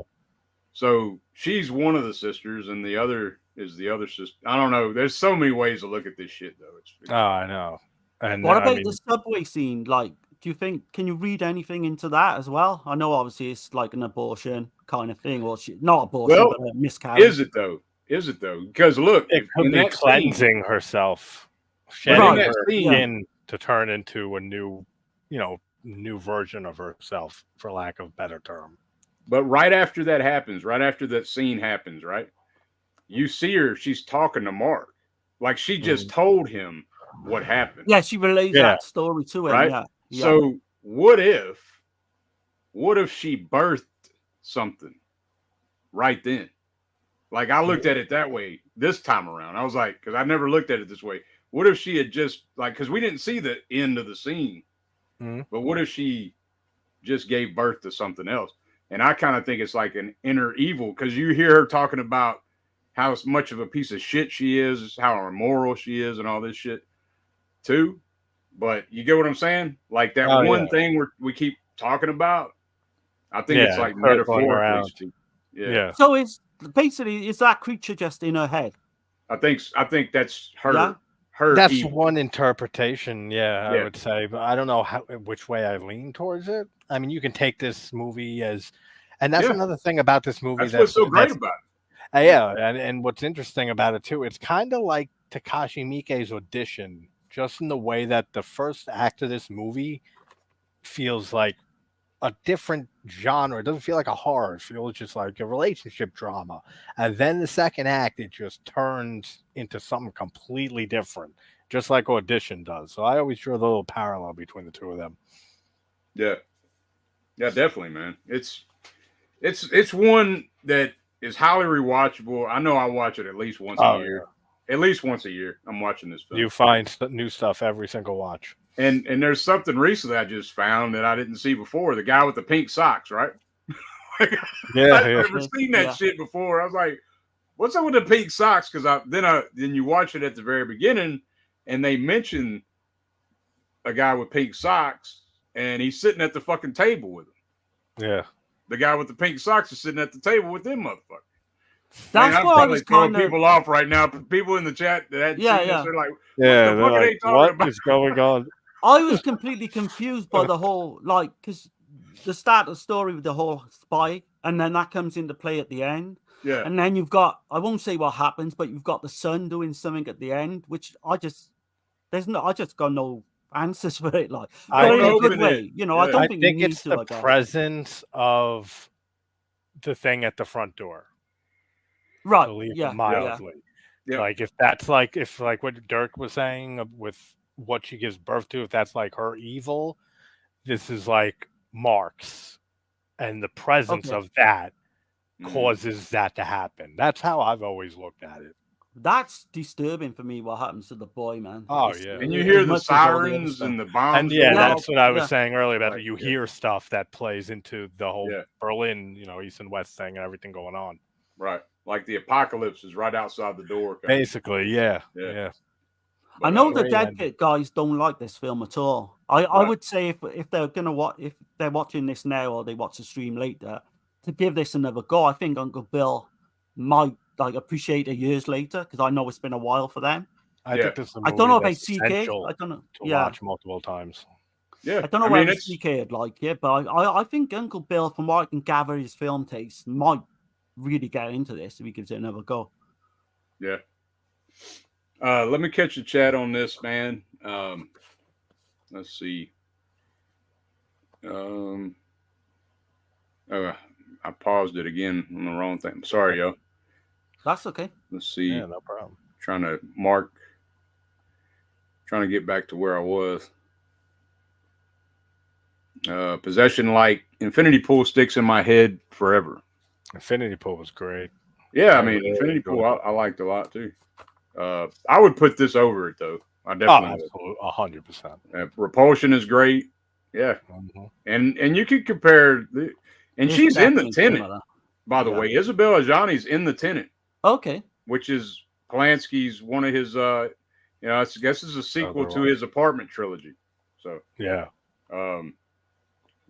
So she's one of the sisters, and the other is the other sister. I don't know. There's so many ways to look at this shit, though. I know. And what about the subway scene? Like, do you think, can you read anything into that as well? I know obviously it's like an abortion kind of thing, or not abortion, but a miscarriage. Is it though? Because look, it could be cleansing herself, shedding her skin to turn into a new, new version of herself, for lack of a better term. But right after that happens, right after that scene happens, right? You see her, she's talking to Mark. Like, she just told him what happened. Yeah, she relays that story to him. Right? Yeah. So what if she birthed something right then? Like, I looked at it that way this time around. I was like, because I never looked at it this way. What if she had just, like, because we didn't see the end of the scene, but what if she just gave birth to something else? And I kind of think it's like an inner evil, because you hear her talking about how much of a piece of shit she is, how immoral she is, and all this shit too. But you get what I'm saying? Like that one thing we keep talking about. I think it's like metaphorically. Yeah. So it's basically, is that creature just in her head? I think that's her. Yeah? Her. That's evil. one interpretation. I would say, but I don't know which way I lean towards it. I mean, you can take this movie as, and that's another thing about this movie. That's what's so great about it. And what's interesting about it too, it's kind of like Takashi Miike's Audition, just in the way that the first act of this movie feels like a different genre. It doesn't feel like a horror. It feels just like a relationship drama. And then the second act, it just turns into something completely different, just like Audition does. So I always draw the little parallel between the two of them. Yeah. Yeah, definitely, man. It's one that is highly rewatchable. I know I watch it at least once a year. Yeah. At least once a year, I'm watching this film. You find new stuff every single watch. And there's something recently I just found that I didn't see before. The guy with the pink socks, right? I've never seen that shit before. I was like, what's up with the pink socks? Because then you watch it at the very beginning, and they mention a guy with pink socks, and he's sitting at the fucking table with him. Yeah. The guy with the pink socks is sitting at the table with them motherfuckers. That's I'm probably throwing people off right now. People in the chat that they're like, what is going on? I was completely confused by the whole, like, because the start of the story with the whole spy, and then that comes into play at the end. Yeah. And then you've got, I won't say what happens, but you've got the son doing something at the end, which I just got no answers for it. Like, but in a good way, you know. Yeah. I think it's the presence of the thing at the front door. Right. Mildly. Yeah. Like if that's like what Dirk was saying with what she gives birth to, if that's like her evil, this is like Mark's, and the presence of that causes that to happen. That's how I've always looked at it. That's disturbing for me. What happens to the boy, man? Oh yeah, and you hear the sirens and the bombs. And that's what I was saying earlier about you hear stuff that plays into the whole Berlin, East and West thing and everything going on. Right, like the apocalypse is right outside the door. Basically, yeah. But I know the Dead Pit guys don't like this film at all. I would say if they're gonna if they're watching this now or they watch the stream later, to give this another go. I think Uncle Bill might appreciate it years later, because I know it's been a while for them. I think this is a movie I don't know about CK. I don't know to watch multiple times. Yeah, I don't know whether CK would like it, but I think Uncle Bill, from what I can gather, his film taste might really get into this if he gives it another go. Yeah. Let me catch the chat on this, man. Let's see. I paused it again on the wrong thing. Sorry, yo. That's okay. Let's see. Yeah, no problem. Trying to get back to where I was. Possession, like Infinity Pool, sticks in my head forever. Infinity Pool was great. Yeah, I mean, Infinity Pool I liked a lot too. I would put this over it though. I definitely 100%. Repulsion is great. Yeah, and you could compare and she's in The Tenant, by the way. Isabelle Adjani's in The Tenant. Okay. Which is Polanski's one of his I guess it's a sequel to his Apartment trilogy. So yeah.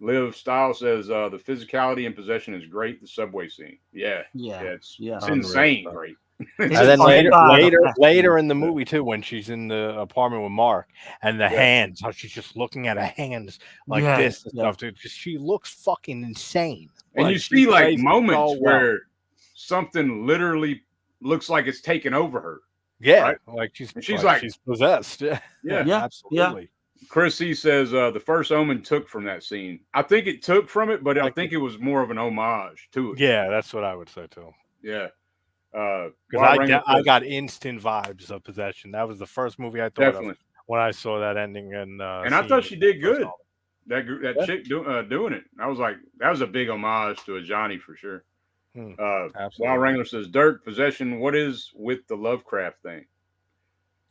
Liv Style says the physicality in Possession is great. The subway scene. It's insane great. And then later in the movie too, when she's in the apartment with Mark and the hands, how she's just looking at her hands like this and stuff. Dude, she looks fucking insane. And you see moments where something literally looks like it's taken over her. Yeah, right? Like she's possessed. Yeah, absolutely. Yeah. Chris C says the first Omen took from that scene. I think it took from it, but I think it was more of an homage to it. Yeah, that's what I would say too. Yeah. Because I got instant vibes of Possession. That was the first movie I thought of when I saw that ending. And I thought she did good. That chick doing it. I was like, that was a big homage to Ajani for sure. Wild Wrangler says, Dirk, Possession, what is with the Lovecraft thing?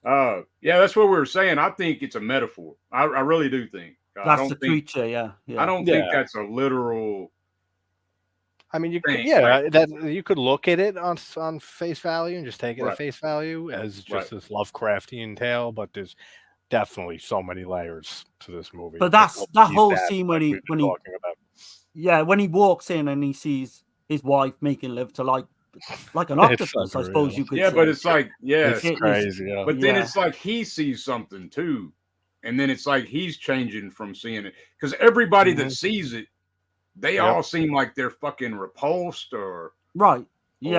Yeah, that's what we were saying. I think it's a metaphor. I really do think. That's the creature, yeah. I don't think that's a literal. I mean, you could look at it on face value and just take it at face value as just this Lovecraftian tale, but there's definitely so many layers to this movie. But that whole scene when he walks in and he sees his wife making love to like an octopus, I suppose you could say. Yeah, but it's like, it's crazy. But then it's like he sees something too. And then it's like he's changing from seeing it. Because everybody that sees it, they all seem like they're fucking repulsed or or, you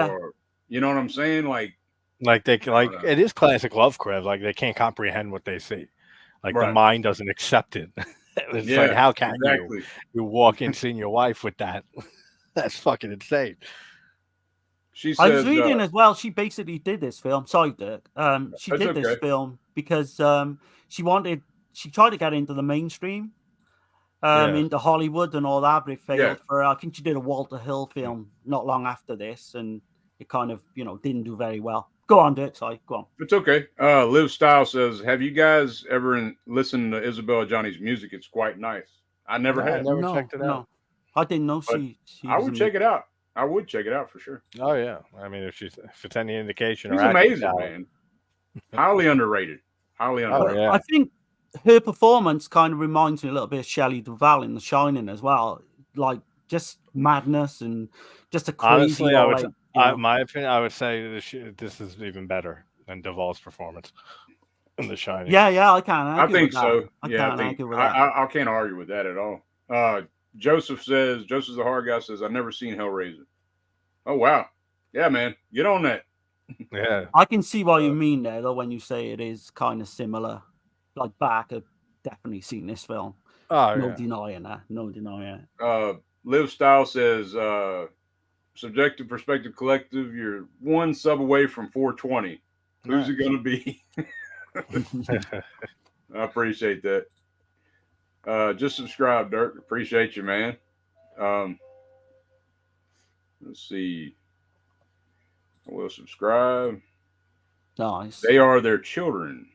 know what I'm saying? Like it is classic Lovecraft. Like they can't comprehend what they see. Like the mind doesn't accept it. It's like, how can you walk in seeing your wife with that? That's fucking insane. She says, I was reading as well. She basically did this film. Sorry, Dirk. She did this film because she tried to get into the mainstream, into Hollywood and all that, but it failed for her. I think she did a Walter Hill film not long after this, and it kind of, didn't do very well. Go on, Dirk. Sorry, go on. It's okay. Liv Style says, have you guys ever listened to Isabella Johnny's music? It's quite nice. I never had. I never checked it out. I didn't know she I would check it out. I would check it out for sure. Oh yeah. I mean, if it's any indication, she's amazing, man. Highly underrated. Highly underrated. I think her performance kind of reminds me a little bit of Shelley Duvall in The Shining as well. Like just madness and just a crazy. Honestly, my opinion, I would say this is even better than Duvall's performance in The Shining. Yeah, I can. I think so. I can't argue with that at all. Joseph the hard guy says, I've never seen Hellraiser. Oh wow. Yeah, man. Get on that. Yeah. I can see what you mean there, though, when you say it is kind of similar. Like back, I've definitely seen this film. No denying that. No denying it. Liv Style says, Subjective Perspective Collective, you're one sub away from 420. Who's it going to be? I appreciate that. Just subscribe, Dirk. Appreciate you, man. Let's see. I will subscribe. Nice. They are their children.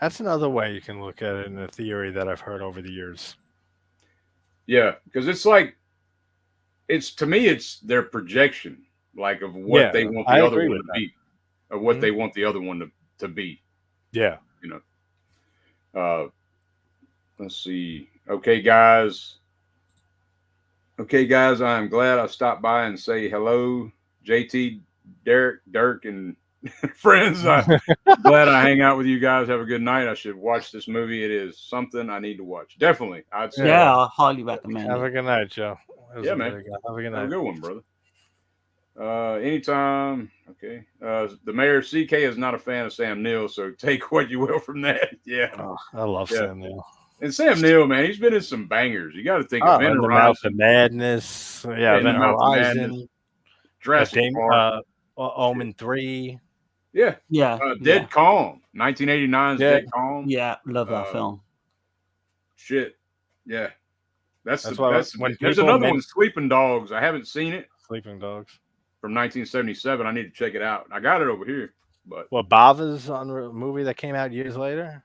That's another way you can look at it in a theory that I've heard over the years. Yeah, because to me, it's their projection, like of what they want the other one to be, or what they want the other one to be. Yeah. Let's see. Okay, guys, I'm glad I stopped by and say hello. JT, Derek, Dirk, and friends. I'm glad I hang out with you guys. Have a good night. I should watch this movie. It is something I need to watch. Definitely. I'd say. Yeah, I highly recommend Have a good night, Joe. Yeah, man. Have a good night. Have a good one, brother. Anytime. Okay. The mayor CK is not a fan of Sam Neill, so take what you will from that. Yeah. Oh, I love Sam Neill. And Sam Neill, man, he's been in some bangers. You got to think of In the Mouth of Madness. Yeah, Event Horizon. Jurassic Park. Omen 3. Yeah. Dead Calm. 1989's Dead Calm. Yeah, love that film. Shit. Yeah. That's when there's another one, Sleeping Dogs. I haven't seen it. Sleeping Dogs. From 1977. I need to check it out. I got it over here. But Bava's on a movie that came out years later?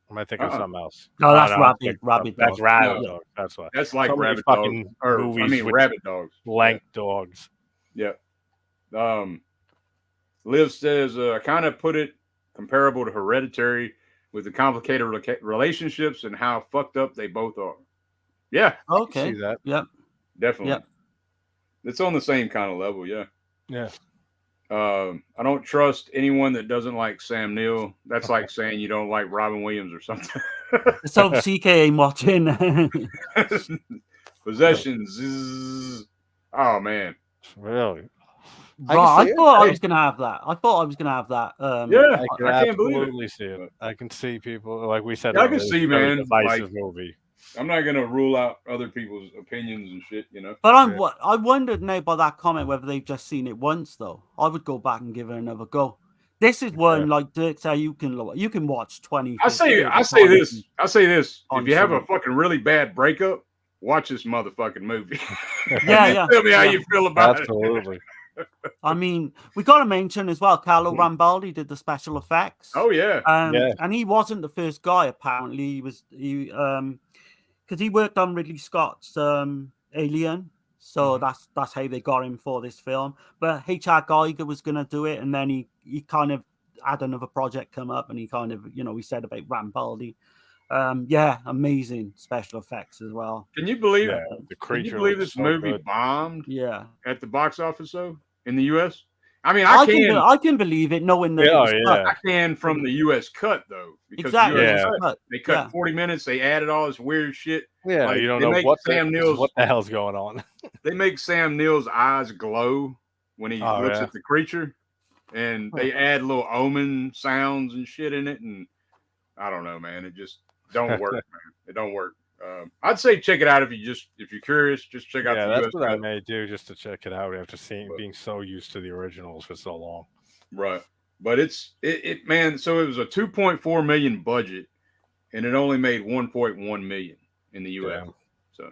Or am I thinking of something else? No, that's Rabbit Dogs. That's Rabbit Dogs. That's what. That's like Rabbit Dogs. Rabbit Dogs. Blank dogs. Yeah. Liv says, I kind of put it comparable to Hereditary with the complicated relationships and how fucked up they both are. Yeah. Okay. See that? Yep. Definitely. Yep. It's on the same kind of level. Yeah. Yeah. I don't trust anyone that doesn't like Sam Neill. That's like saying you don't like Robin Williams or something. So CK ain't watching. Possessions. Oh man. Really? I thought I was gonna have that. Yeah, I can't absolutely see it. I can see people, like we said. I can see, man. Divisive movie. I'm not gonna rule out other people's opinions and shit, But I wondered now by that comment whether they've just seen it once though. I would go back and give it another go. This is one like Dirk said, you can watch 20. I say this. If you have a fucking really bad breakup, watch this motherfucking movie. Yeah. Tell me how you feel about it. I mean, we got to mention as well, Carlo Rambaldi did the special effects. Oh yeah. And he wasn't the first guy. Apparently, he because he worked on Ridley Scott's Alien, so that's how they got him for this film. But H.R. Geiger was gonna do it, and then he kind of had another project come up, and he kind of we said about Rambaldi. Amazing special effects as well. Can you believe the creature? Can you believe this movie bombed? Yeah, at the box office though in the U.S. I mean, I can believe it, knowing that. I can from the U.S. cut though, because they cut 40 minutes. They added all this weird shit. Yeah, you don't know what the hell's going on. They make Sam Neill's eyes glow when he looks at the creature, and they add little omen sounds and shit in it, and I don't know, man. It just don't work, man. It don't work. I'd say check it out if you're curious. Just check out the that's US what I dub. may do, just to check it out after being so used to the originals for so long. Right, but it man. So it was a 2.4 million budget, and it only made 1.1 million in the US. Damn. So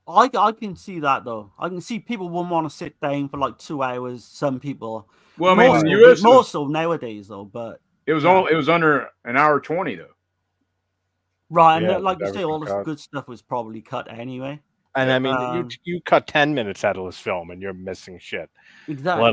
I can see that though. I can see people wouldn't want to sit down for like 2 hours. Some people. Well, I mean, the US more so nowadays though, but it was it was under an hour 20 though. Right, and like you say, all the good stuff was probably cut anyway. And I mean, you cut 10 minutes out of this film, and you're missing shit. Exactly.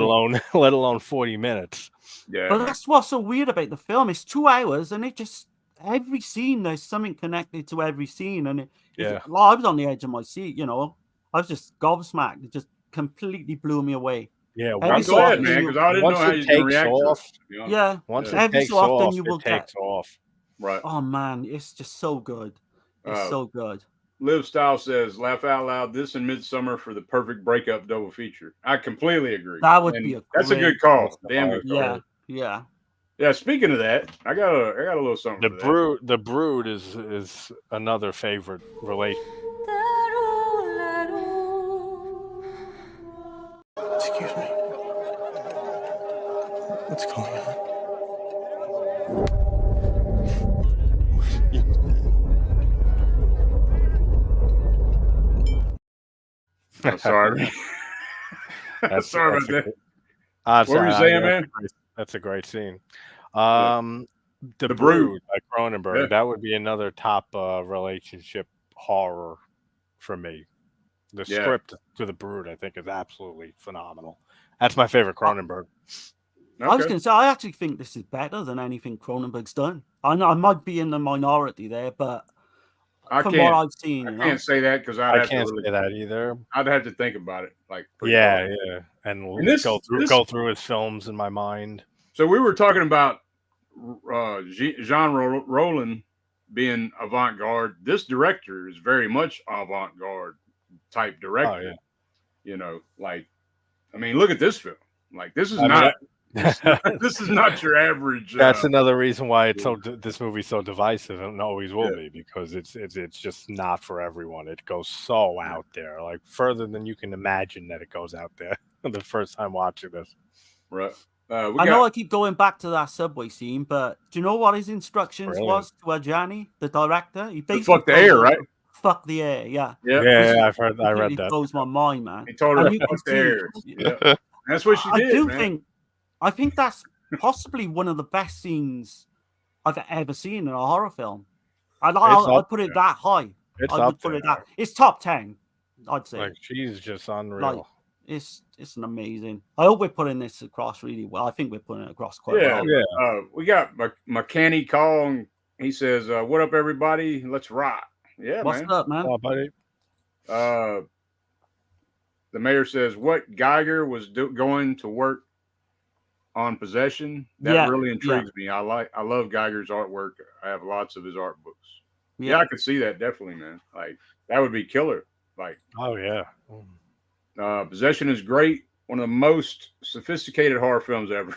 Let alone 40 minutes. Yeah. But that's what's so weird about the film. It's 2 hours, and it just every scene there's something connected to every scene, and I was on the edge of my seat. You know, I was just gobsmacked. It just completely blew me away. Yeah, I'm glad, man, because I didn't know how you can react to it. Yeah, once every so often you will take off. Right. Oh man, it's just so good. It's so good. Live Style says, "Laugh out loud. This and Midsummer for the perfect breakup double feature." I completely agree. That would be that's a good call. Damn good call. Yeah. Speaking of that, I got a little something. The Brood is another favorite relation. Excuse me. What's going on? I'm sorry. Sorry about that. What were you saying, man? That's a great scene. The Brood by Cronenberg. That would be another top relationship horror for me. The script to The Brood, I think, is absolutely phenomenal. That's my favorite Cronenberg. I was going to say, I actually think this is better than anything Cronenberg's done. I know I might be in the minority there, but from what I've seen, I can't say that because I can't say that either. I'd have to think about it. And go through his films in my mind. So we were talking about Jean Rollin being avant-garde. This director is very much avant-garde type director. Oh, yeah. You know, like, I mean, look at this film. Like, this is this is not your average. That's another reason why this movie's so divisive, and always will be, because it's just not for everyone. It goes so out there, like further than you can imagine that it goes out there. The first time watching this, right? I know I keep going back to that subway scene, but do you know what his instructions was to Ajani, the director? He basically fuck the air, right? Fuck the air, yeah. I read that. It blows my mind, man. He told her to fuck the air. Yeah. That's what she did. I think that's possibly one of the best scenes I've ever seen in a horror film. I'd put it that high. It's top 10, I'd say. Like, she's just unreal. Like, it's an amazing. I hope we're putting this across really well. I think we're putting it across quite well. Yeah. We got McKinney call, and he says, "What up, everybody? Let's rock." Yeah, What's up, man? Oh, buddy. The mayor says, "What Geiger was going to work on Possession?" That really intrigues me. I love Geiger's artwork. I have lots of his art books. Yeah, I could see that definitely, man. Like, that would be killer. Like, oh yeah. Possession is great. One of the most sophisticated horror films ever.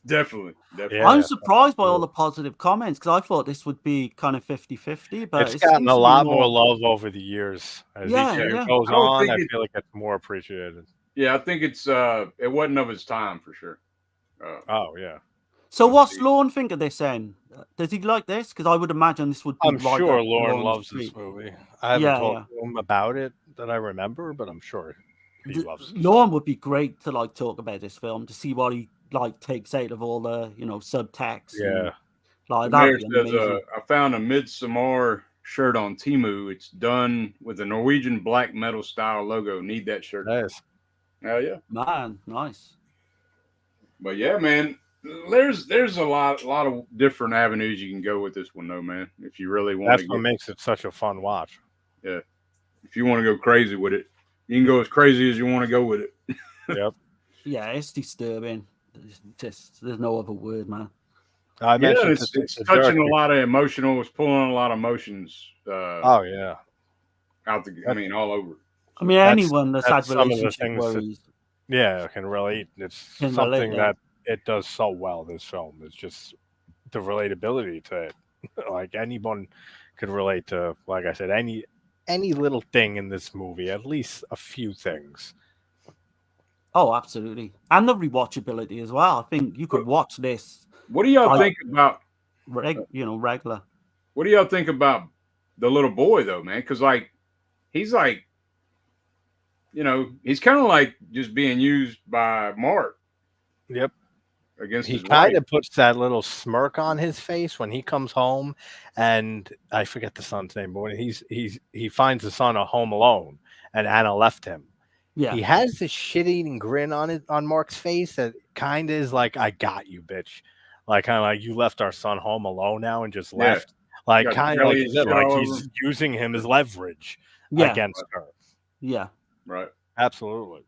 Definitely. Yeah, I'm surprised by all the positive comments, because I thought this would be kind of 50-50, but it's gotten a lot more love over the years. As each year goes on, I feel like it's more appreciated. Yeah, I think it wasn't of its time for sure. So what's Lorne think of this then? Does he like this? Because I would imagine this would be I'm sure Lorne loves this movie. I haven't talked to him about it that I remember, but I'm sure he loves it. Lorne would be great to like talk about this film, to see what he like takes out of all the subtext. Yeah. Like the mayor says, I found a Midsommar shirt on Temu. It's done with a Norwegian black metal style logo. Need that shirt. Nice. Oh yeah. Man, nice. But yeah, man, there's a lot of different avenues you can go with this one though, man. If you really want That's what makes it such a fun watch. Yeah. If you want to go crazy with it, you can go as crazy as you want to go with it. Yep. Yeah, it's disturbing. There's no other word, man. I mentioned it's touching a lot of emotional. It's pulling a lot of emotions. Out all over. I mean, anyone that's had relationship worries. I can relate. It's something that it does so well. This film is just the relatability to it. Like, anyone could relate to, like I said, any little thing in this movie, at least a few things. Oh, absolutely. And the rewatchability as well. I think you could watch this. What do y'all think about regular? What do y'all think about the little boy though, man? Because like he's like, he's kind of like just being used by Mark. Yep. Against he his kind wife. of puts that little smirk on his face when he comes home, and I forget the son's name, but when he finds the son at home alone, and Anna left him. Yeah, he has this shit-eating grin on Mark's face that kind of is like, "I got you, bitch." Like kind of like, you left our son home alone now and just left. Like kind of like you said, like he's using him as leverage against her. Yeah, right. Absolutely.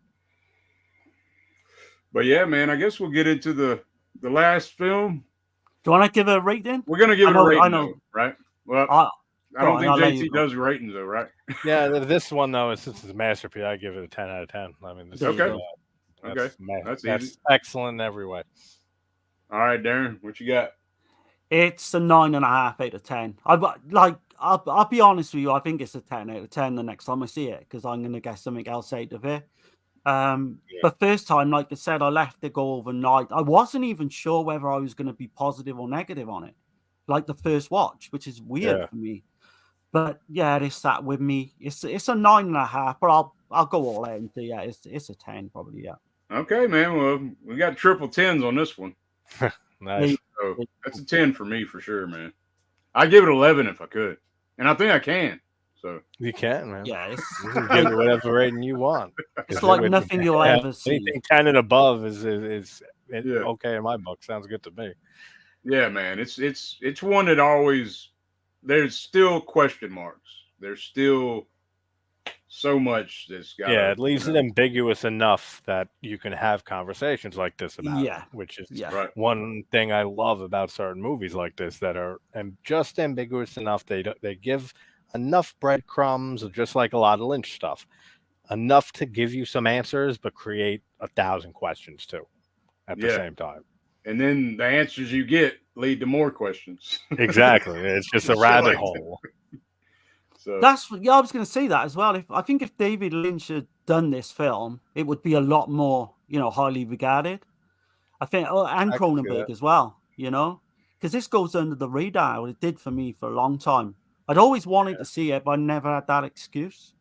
But yeah, man, I guess we'll get into the last film. Do you want to give it a rating? We're gonna give it a rating, though, right? Well, I don't think JT does ratings, though, right? Yeah, this one though, since it's a masterpiece, I give it a 10 out of 10. I mean, this that's easy. Excellent in every way. All right, Darren, what you got? It's a 9.5 out of 10. I'll be honest with you. I think it's a 10 out of 10 the next time I see it, because I'm gonna get something else out of it. But first time, like I said, I left it go overnight. I wasn't even sure whether I was going to be positive or negative on it, like the first watch, which is weird for me. But yeah, it sat with me. It's a 9.5, but I'll go all out and say it's a 10 probably. Yeah. Okay, man. Well, we got triple 10s on this one. Nice. So that's a 10 for me for sure, man. I'd give it 11 if I could, and I think I can. So you can, man. Yeah, you can give it whatever rating you want. It's like nothing you'll ever see. Anything 10 and above is okay in my book. Sounds good to me. Yeah, man. It's one that always, there's still question marks. There's still so much that's got. Yeah, it leaves it ambiguous enough that you can have conversations like this about it, which is one thing I love about certain movies like this that are just ambiguous enough. They give enough breadcrumbs, just like a lot of Lynch stuff, enough to give you some answers, but create 1,000 questions too at the same time. And then the answers you get lead to more questions. Exactly. It's just a rabbit hole. So I was going to say that as well. I think if David Lynch had done this film, it would be a lot more, highly regarded. I think, and Cronenberg as well, because this goes under the radar. It did for me for a long time. I'd always wanted to see it, but I never had that excuse.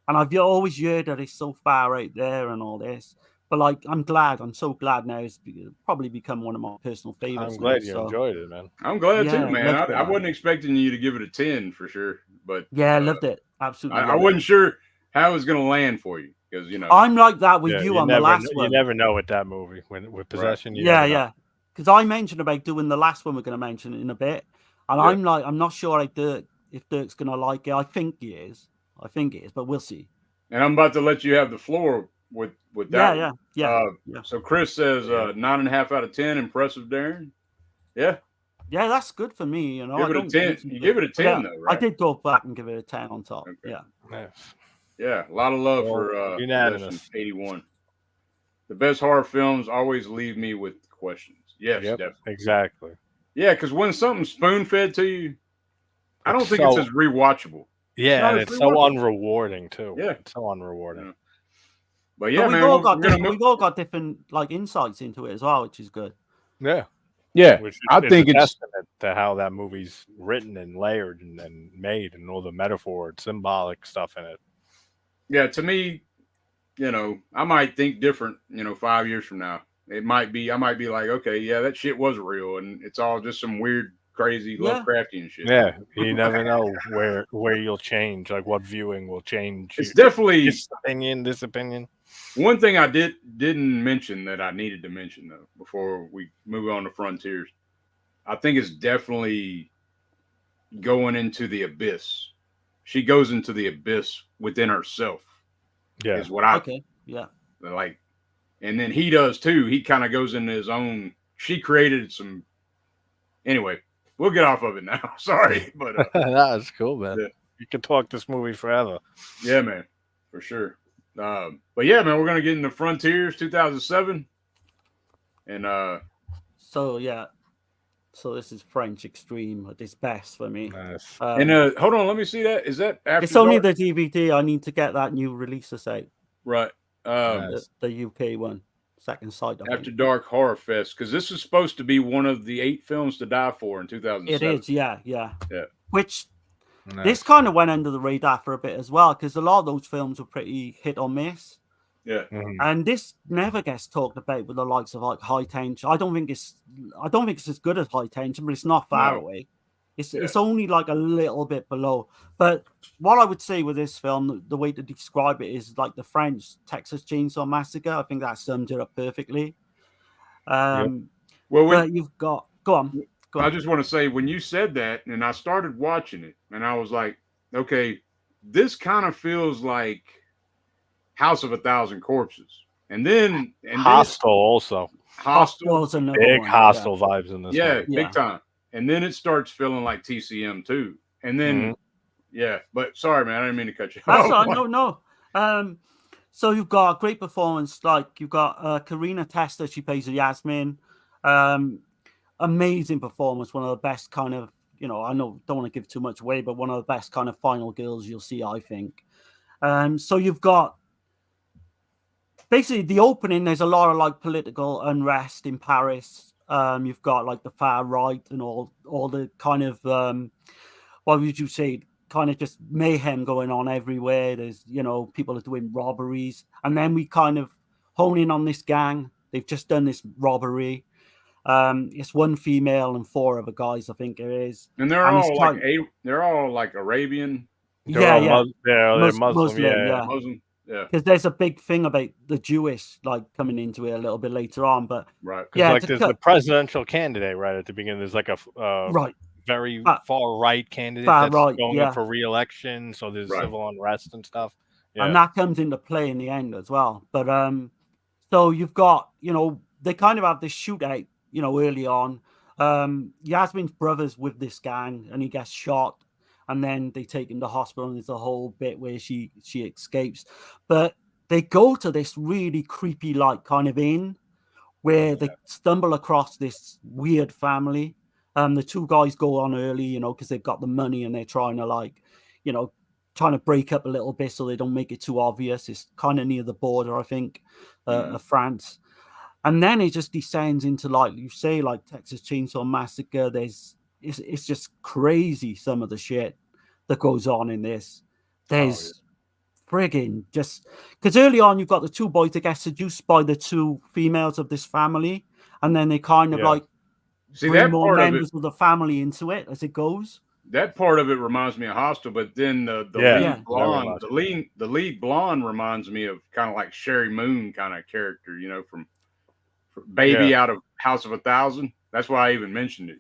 And I've always heard that it's so far out there and all this. But I'm so glad now. It's probably become one of my personal favorites. I'm glad you enjoyed it, man. I'm glad too, man. I wasn't expecting you to give it a 10 for sure, but I loved it. Absolutely. I wasn't sure how it was going to land for you because I'm like that with you on the last one. You never know with that movie with Possession. Right. Because I mentioned about doing the last one. We're going to mention it in a bit, and I'm not sure if Dirk's going to like it. I think he is. But we'll see. And I'm about to let you have the floor with that. Yeah. So Chris says 9.5 out of 10. Impressive, Darren. Yeah, that's good for me. Give it a 10. You give it a 10 though, right? I did go back and give it a 10 on top. Okay. Yeah. A lot of love for unanimous. 81. The best horror films always leave me with questions. Yes, definitely. Exactly. Yeah, because when something's spoon fed to you, I don't think it's as rewatchable. Yeah, and it's so unrewarding too. Yeah, it's so unrewarding. Yeah. But yeah, man, we've all got different insights into it as well, which is good. Yeah. Which I think it's testament to how that movie's written and layered and made, and all the metaphor, symbolic stuff in it. Yeah, to me, I might think different. 5 years from now, I might be like, okay, yeah, that shit was real, and it's all just some weird, crazy Lovecraftian shit. Yeah, you never know where you'll change, like what viewing will change. It's definitely this opinion. One thing I didn't mention that I needed to mention though before we move on to Frontiers, I think it's definitely going into the abyss. She goes into the abyss within herself. Yeah, is what I like. And then he does too. He kind of goes into his own. She created some. Anyway, we'll get off of it now. Sorry, but that's cool, man. Yeah. You can talk this movie forever. Yeah, man, for sure. But yeah, man, we're gonna get into Frontiers 2007, and So this is French Extreme at its best for me. Nice. And hold on, let me see that. Is that After it's only Dark? the DVD. I need to get that new release out. Right. The UK one, second sight. After Dark Horror Fest, because this is supposed to be one of the 8 films to die for in 2007. It is, yeah. Which Nice. this kind of went under the radar for a bit as well, because a lot of those films were pretty hit or miss. Yeah. And this never gets talked about with the likes of like High Tension. I don't think it's as good as High Tension, but it's not far away. It's only like a little bit below. But what I would say with this film, the way to describe it is like the French Texas Chainsaw Massacre. I think that sums it up perfectly. Well, but you've got go on. I just want to say, when you said that, and I started watching it, and I was like, okay, this kind of feels like House of a Thousand Corpses, and then Hostel also. Hostel, big Hostel vibes in this. Yeah, big time. And then it starts feeling like TCM too. And then, but sorry, man, I didn't mean to cut you off. That's no. So you've got a great performance. Like you've got Karina Testa, she plays Yasmin. Amazing performance. One of the best kind of, I know don't want to give too much away, but one of the best kind of final girls you'll see, I think. So you've got basically the opening. There's a lot of like political unrest in Paris. You've got like the far right and all the kind of what would you say, kind of just mayhem going on everywhere. There's people are doing robberies, and then we kind of hone in on this gang. They've just done this robbery. It's one female and 4 other guys, I think it is, and they're all like Arabian. They're Muslim. Muslim. Yeah, because there's a big thing about the Jewish like coming into it a little bit later on, but right, like there's the presidential candidate right at the beginning. There's like a very far right candidate that's going up for re-election, so there's civil unrest and stuff, and that comes into play in the end as well. But so you've got they kind of have this shootout early on. Yasmin's brother's with this gang and he gets shot. And then they take him to hospital, and there's a whole bit where she escapes. But they go to this really creepy, like kind of inn where they stumble across this weird family. The 2 guys go on early, because they've got the money and they're trying to trying to break up a little bit so they don't make it too obvious. It's kind of near the border, I think, of France. And then it just descends into, like you say, like Texas Chainsaw Massacre. It's just crazy, some of the shit that goes on in this. There's frigging just because early on you've got the 2 boys that get seduced by the 2 females of this family, and then they kind of like bring more members of the family into it as it goes. That part of it reminds me of Hostel, but then the lead blonde reminds me of kind of like Sherry Moon kind of character, from Baby out of House of a Thousand. That's why I even mentioned it,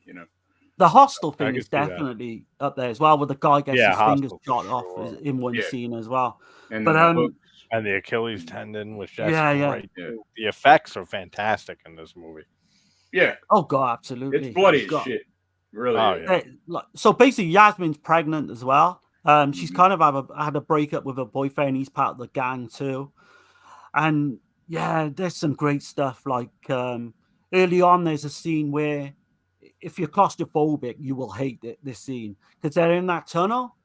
The Hostel thing is definitely up there as well, where the guy gets his fingers shot off in one scene as well. And and the Achilles tendon was just great. Yeah. The effects are fantastic in this movie. Yeah. Oh god, absolutely. It's bloody as shit. Really. So basically, Yasmin's pregnant as well. She's kind of had a breakup with her boyfriend. He's part of the gang too, and there's some great stuff. Like early on, there's a scene where, if you're claustrophobic, you will hate this scene, because they're in that tunnel,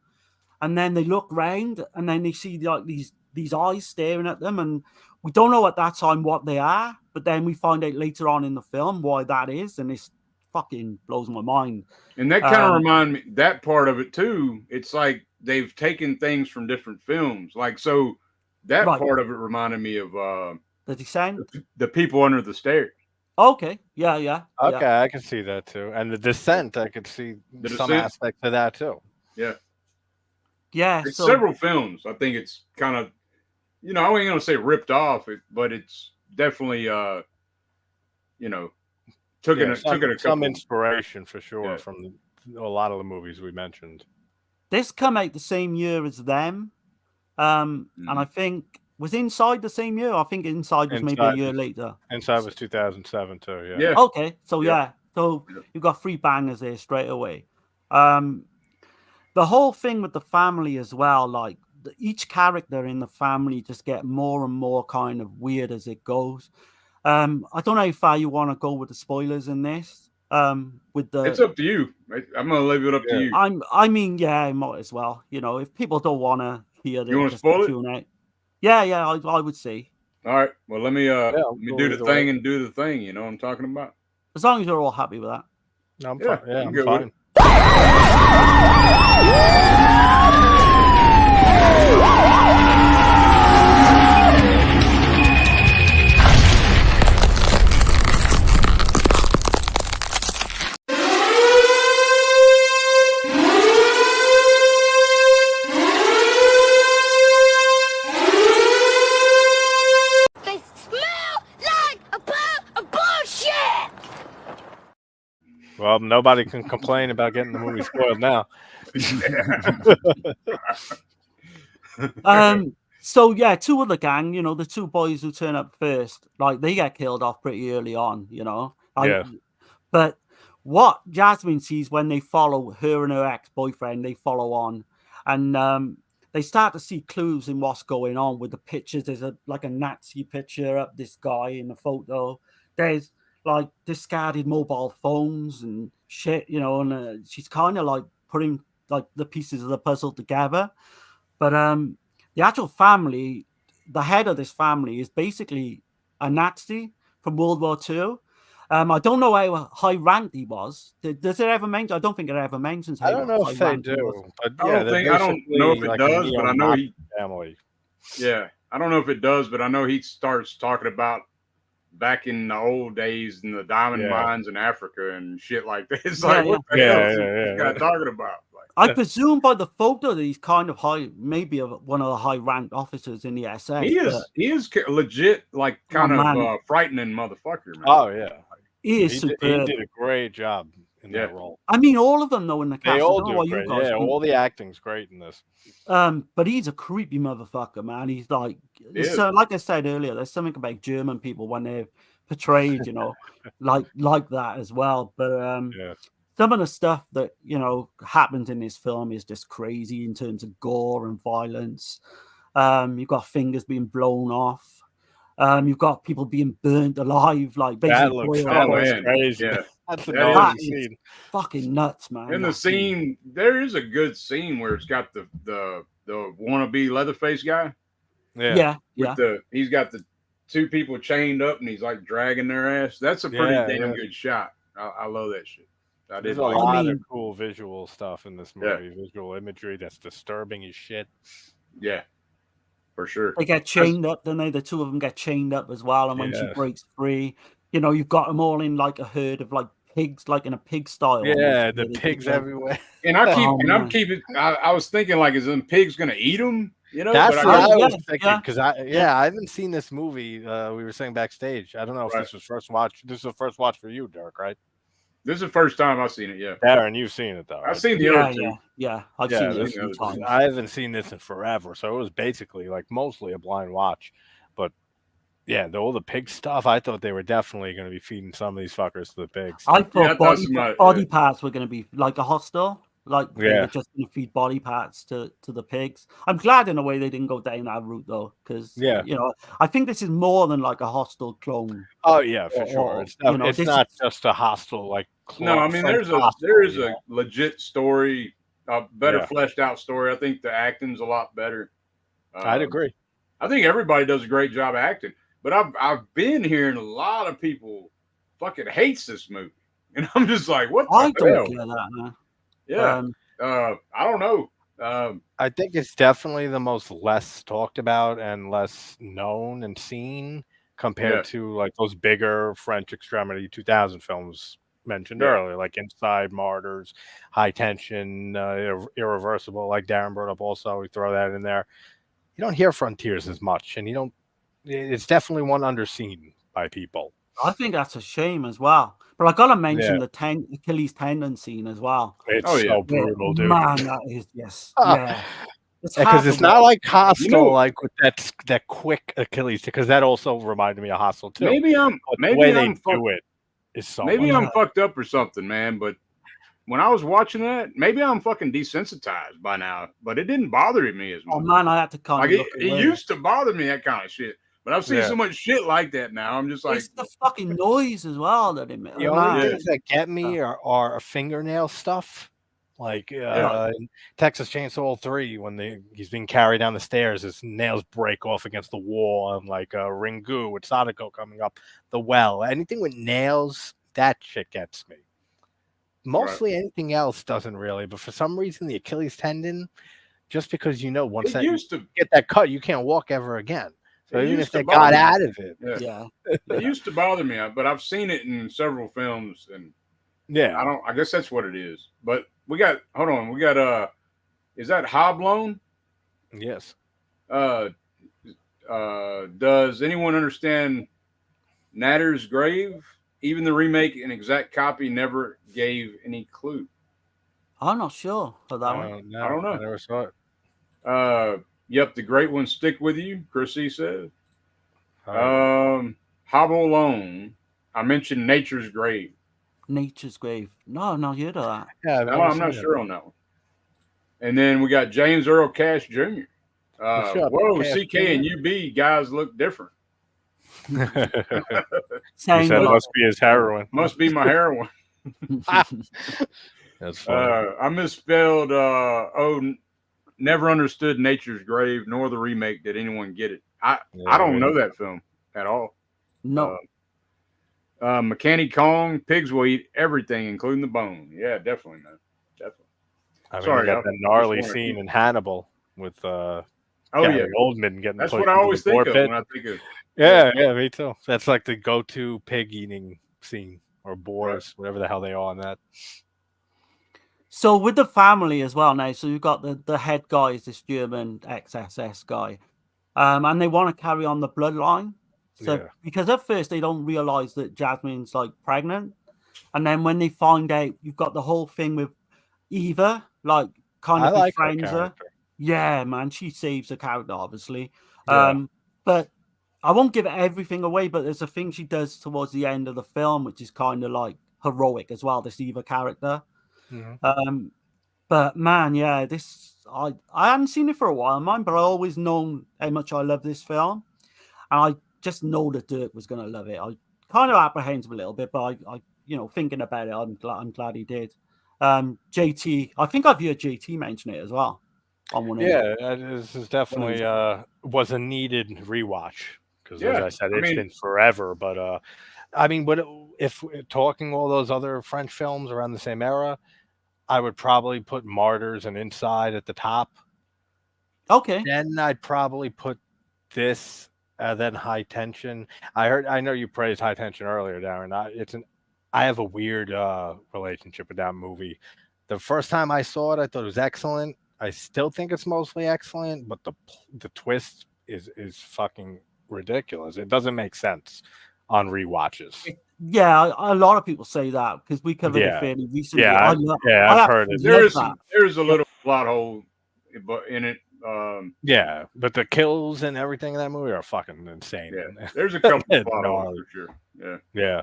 and then they look round, and then they see like these eyes staring at them, and we don't know at that time what they are, but then we find out later on in the film why that is, and it's fucking blows my mind. And that kind of remind me, that part of it too. It's like they've taken things from different films, like so. That part of it reminded me of The Descent, the people under the stairs. Okay. Yeah. Okay, I can see that too. And The Descent, I could see some aspects of that too. Yeah. Yeah. It's several films. I think it's kind of, I ain't gonna say ripped off, but it's definitely took some inspiration for sure from a lot of the movies we mentioned. This come out the same year as them. And I think was Inside the same year? I think Inside was maybe a year later. Inside was 2007 too. Yeah. Okay. So so you've got 3 bangers there straight away. The whole thing with the family as well, like each character in the family just get more and more kind of weird as it goes. I don't know how far you want to go with the spoilers in this. With the, it's up to you. I'm gonna leave it up to you. I mean, yeah, might as well. You know, if people don't want to hear You want the to spoil it? Q&A, yeah, I would say. All right. Well, let me cool do the either thing way. and do the thing. You know what I'm talking about? As long as you're all happy with that. I'm Yeah, fine. Yeah, I'm I'm good with fine. They smell like a pile of bullshit! Well, nobody can complain about getting the movie spoiled now. So yeah, two of the gang, you know, the two boys who turn up first, like they get killed off pretty early on, you know. Yeah. But what Jasmine sees when they follow her and her ex-boyfriend, they follow on, and they start to see clues in what's going on with the pictures. There's a Nazi picture up this guy in the photo. There's like discarded mobile phones and shit, you know, and she's kind of like putting like the pieces of the puzzle together. But the actual family, the head of this family is basically a Nazi from World War II. I don't know how high ranked he was. Does it ever mention? I don't think it ever mentions. I don't know if they do, but yeah, I don't know if it does, but I know he. Family. Yeah, I don't know if it does, but I know he starts talking about back in the old days in the diamond mines in Africa and shit like this. It's like, what the hell is this guy talking about? Like, I presume by the photo that he's kind of high, maybe one of the high-ranked officers in the SS. He is legit, like kind of frightening motherfucker, man. Oh yeah, he is superb. He did a great job in that role. I mean, all of them though in the cast. They all do great. Yeah, all the acting's great in this. But he's a creepy motherfucker, man. He's like, so like I said earlier, there's something about German people when they're portrayed, you know, like that as well. But some of the stuff that, you know, happens in this film is just crazy in terms of gore and violence. You've got fingers being blown off. You've got people being burnt alive, like basically. That looks crazy. Yeah. That's that is fucking nuts, man. In the scene, there is a good scene where it's got the wannabe Leatherface guy. Yeah. He's got the two people chained up and he's like dragging their ass. That's a pretty damn good shot. I love that shit. There's a lot of cool visual stuff in this movie. Visual imagery that's disturbing as shit. Yeah, for sure. They get chained up, don't they? The two of them get chained up as well. And when she breaks free, you know, you've got them all in like a herd of like pigs, like in a pig style. Yeah, the pigs everywhere. And I was thinking, like, is them pigs gonna eat them? You know, that's what I was thinking because I haven't seen this movie. We were saying backstage. I don't know if this was first watch. This is the first watch for you, Dirk, right? This is the first time I've seen it. Yeah, Darren, you've seen it though. Right? I've seen the other two. Yeah, I've seen it a few times. I haven't seen this in forever, so it was basically like mostly a blind watch. But yeah, all the pig stuff. I thought they were definitely going to be feeding some of these fuckers to the pigs. I thought body parts were going to be like a hostel. Like they're just going to feed body parts to the pigs. I'm glad in a way they didn't go down that route though, because you know, I think this is more than like a hostile clone. Oh yeah, for sure. It's not just a hostile like clone. No, I mean there is a legit story, a better fleshed out story. I think the acting's a lot better. I'd agree. I think everybody does a great job acting, but I've been hearing a lot of people fucking hates this movie, and I'm just like, what the hell? Don't get that, man. Yeah, I don't know. I think it's definitely the most less talked about and less known and seen compared to like those bigger French Extremity 2000 films mentioned earlier, like Inside, Martyrs, High Tension, Irreversible, like Darren brought up also. We throw that in there. You don't hear Frontiers as much, and it's definitely one underseen by people. I think that's a shame as well. But I gotta mention the Achilles tendon scene as well. It's so brutal, dude. Man, that is because it's not like Hostel, like with that quick Achilles, because that also reminded me of Hostel too. Maybe I'm fucked up or something, man. But when I was watching that, maybe I'm fucking desensitized by now. But it didn't bother me as much. Oh man, I had to it used to bother me, that kind of shit. But I've seen so much shit like that now. I'm just like, it's the fucking noise as well that it makes. The only things that get me are fingernail stuff. Like in Texas Chainsaw 3, when he's being carried down the stairs, his nails break off against the wall, and like Ringu with Sadako coming up the well. Anything with nails, that shit gets me. Mostly anything else doesn't really, but for some reason the Achilles tendon, just because once you get that cut, you can't walk ever again. So even if they got out of it, it used to bother me, but I've seen it in several films, and I guess that's what it is. But we got is that Hoblone? Yes. Does anyone understand Natter's Grave? Even the remake and exact copy never gave any clue. I'm not sure of that one. I don't know. I never saw it. Yep, the great ones stick with you, Chrissy said. Hobble Alone. I mentioned Nature's Grave. Nature's Grave. No, I've not heard of that. Yeah, no, I'm not sure on that one. And then we got James Earl Cash Jr. Whoa, CK and UB guys look different. He said it must be his heroin. Must be my heroin. That's funny. I misspelled never understood Nature's Grave nor the remake. Did anyone get it? I don't know that film at all. No. Mechanic Kong, pigs will eat everything, including the bone. Yeah, definitely, man. Definitely. I mean, you got that gnarly scene in Hannibal with Gary Oldman getting That's pushed what I always the think of pit. when I think of Yeah, me too. That's like the go-to pig eating scene, or boars, whatever the hell they are on that. So with the family as well now, so you've got the head guy is this German ex-SS guy, and they want to carry on the bloodline. So because at first they don't realize that Jasmine's like pregnant, and then when they find out, you've got the whole thing with Eva, like kind of befriends her. Yeah, man, she saves the character, obviously. But I won't give everything away, but there's a thing she does towards the end of the film, which is kind of like heroic as well, this Eva character. Mm-hmm. But man, I hadn't seen it for a while, man, but I always known how much I love this film. And I just know that Dirk was going to love it. I kind of apprehensive a little bit, but I thinking about it, I'm glad he did. JT, I think I've heard JT mention it as well. This is definitely was a needed rewatch because, as I said, it's been forever. But I mean, if talking all those other French films around the same era, I would probably put Martyrs and Inside at the top. Okay. Then I'd probably put this, then High Tension. I know you praised High Tension earlier, Darren. I have a weird relationship with that movie. The first time I saw it, I thought it was excellent. I still think it's mostly excellent, but the twist is fucking ridiculous. It doesn't make sense on rewatches. Yeah, a lot of people say that because we covered it fairly recently. I've heard it. There's a little plot hole in it. But the kills and everything in that movie are fucking insane. Yeah, there's a couple of plot holes for sure. Yeah.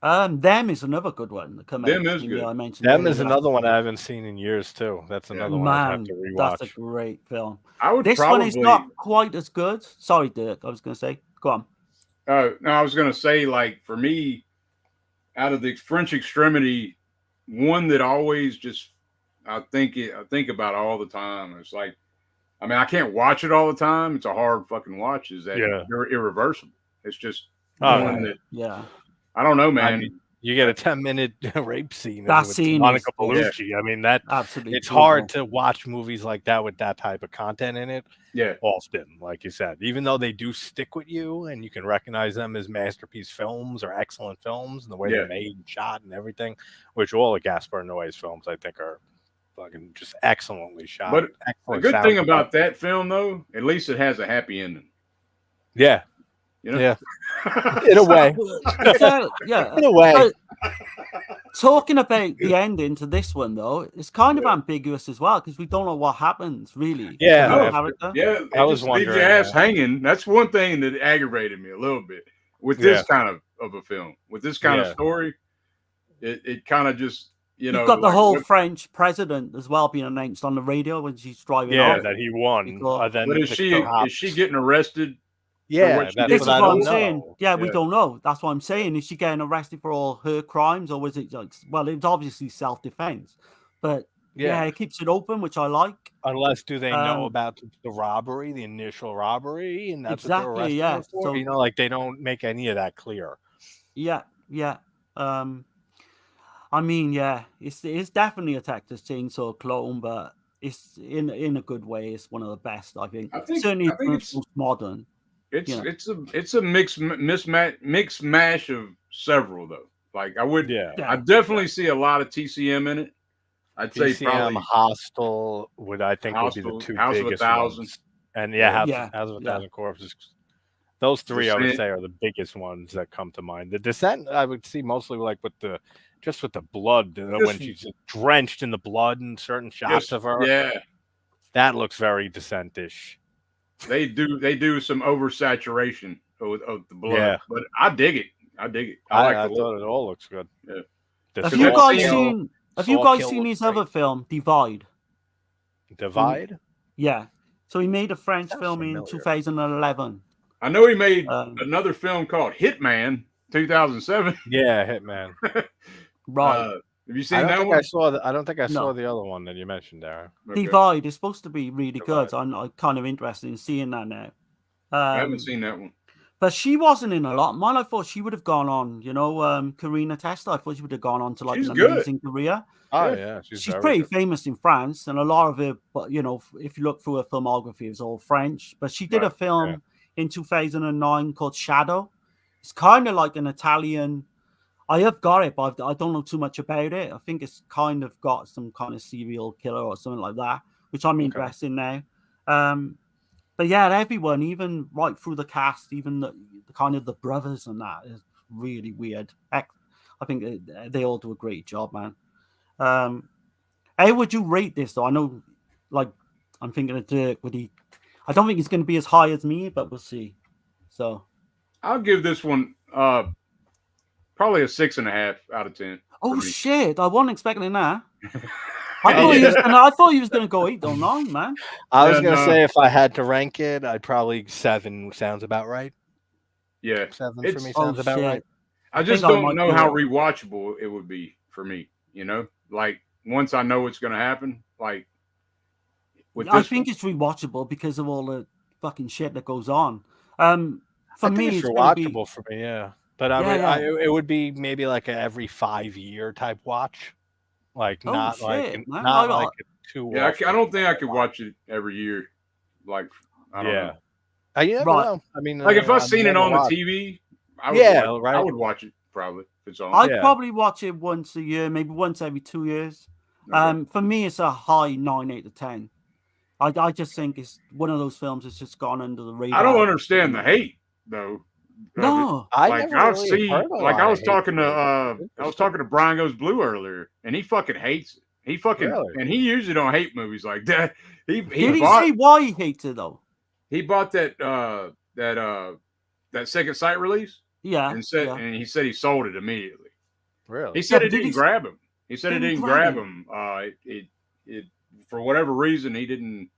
Them is another good one. Them is good. I mentioned Them is another one I haven't seen in years too. That's another one I have to rewatch. That's a great film. This one is not quite as good. Sorry, Dirk. I was going to say. Go on. No, I was going to say, like, for me, out of the French Extremity, one that always just I think about all the time. It's like, I mean, I can't watch it all the time. It's a hard fucking watch. Is that Irreversible? It's just one that I don't know, man. I mean, you get a 10-minute rape scene that with scene Monica Bellucci. I mean, that absolutely. It's hard to watch movies like that with that type of content in it. Yeah, often, like you said, even though they do stick with you and you can recognize them as masterpiece films or excellent films, and the way they're made and shot and everything, which all of Gaspar Noé's films I think are fucking just excellently shot. But the good thing about that film, though, at least it has a happy ending. Yeah. You know? Yeah, in a way. In a way. Talking about the ending to this one, though, it's kind of ambiguous as well because we don't know what happens really. I was wondering. Leave your ass hanging. That's one thing that aggravated me a little bit with this kind of a film, with this kind of story. It kind of just you've got the whole French president as well being announced on the radio when she's driving off. That he won. But is she getting arrested? Yeah, she that's did This is what I what don't I'm know. saying. Yeah, we Yeah. don't know. That's what I'm saying. Is she getting arrested for all her crimes, or was it like? Well, it was obviously self-defense, but yeah, it keeps it open, which I like. Unless do they know about the robbery, the initial robbery, and that's what they're Exactly. arresting Yeah. her for? So You know, like they don't make any of that clear. yeah. I mean, yeah, it's definitely a Texas Chainsaw clone, but it's in a good way. It's one of the best, I think. Certainly, I think it's most modern. It's a mixed mash of several though. Like I definitely see a lot of TCM in it. I'd say TCM, probably Hostel would be the two House of biggest 1,000. ones. And Yeah. House of 1,000 Corpses. Those three I would say are the biggest ones that come to mind. The Descent I would see mostly like with the blood when she's drenched in the blood in certain shots of her. Yeah. That looks very Descent-ish. They do some oversaturation of the blood, but I dig it. I thought it all looks good. Yeah. Have you guys seen his other film, Divide? Divide? Yeah. So he made a French film in 2011. I know he made another film called Hitman 2007. Yeah, Hitman. Right. Have you seen that one? I don't think I saw the other one that you mentioned there. Okay. Divide is supposed to be really good. I'm kind of interested in seeing that now. I haven't seen that one. But she wasn't in a lot. Man, I thought she would have gone on, Karina Testa. I thought she would have gone on to an amazing career. Oh, yeah. She's pretty famous in France, and a lot of her, but if you look through her filmography, it's all French. But she did a film in 2009 called Shadow. It's kind of like an Italian. I have got it, but I don't know too much about it. I think it's kind of got some kind of serial killer or something like that, which I'm interested in now. But yeah, everyone, even right through the cast, even the kind of the brothers and that is really weird. I think they all do a great job, man. How would you rate this though? I know, I'm thinking of Dirk. I don't think it's going to be as high as me, but we'll see. So I'll give this one probably a 6.5 out of 10. Oh shit! I wasn't expecting that. I thought he was going to go 8 or 9, man. I was going to say if I had to rank it, I'd probably 7 sounds about right. Yeah, 7 for me sounds about right. I just don't know how rewatchable it would be for me. Like once I know what's going to happen, like with I think it's rewatchable because of all the fucking shit that goes on. For me, it's rewatchable for me, yeah. But it would be maybe like a every 5-year type watch. Like not like a 2. Yeah, I don't think I could watch it every year. Like I don't know. Yeah, well, I mean, like if I've seen it on the TV, I would watch it probably. If it's on. I'd probably watch it once a year, maybe once every 2 years. Okay. For me, it's a high 9, 8 to 10. I just think it's one of those films that's just gone under the radar. I don't understand the hate though. No, I was talking to Brian Goes Blue earlier, and he fucking hates it. He fucking and he usually don't hate movies like that. Did he say why he hates it though? He bought that Second Sight release. Yeah, and he said he sold it immediately. Really? He said it didn't grab him. He said it didn't grab him. It for whatever reason he didn't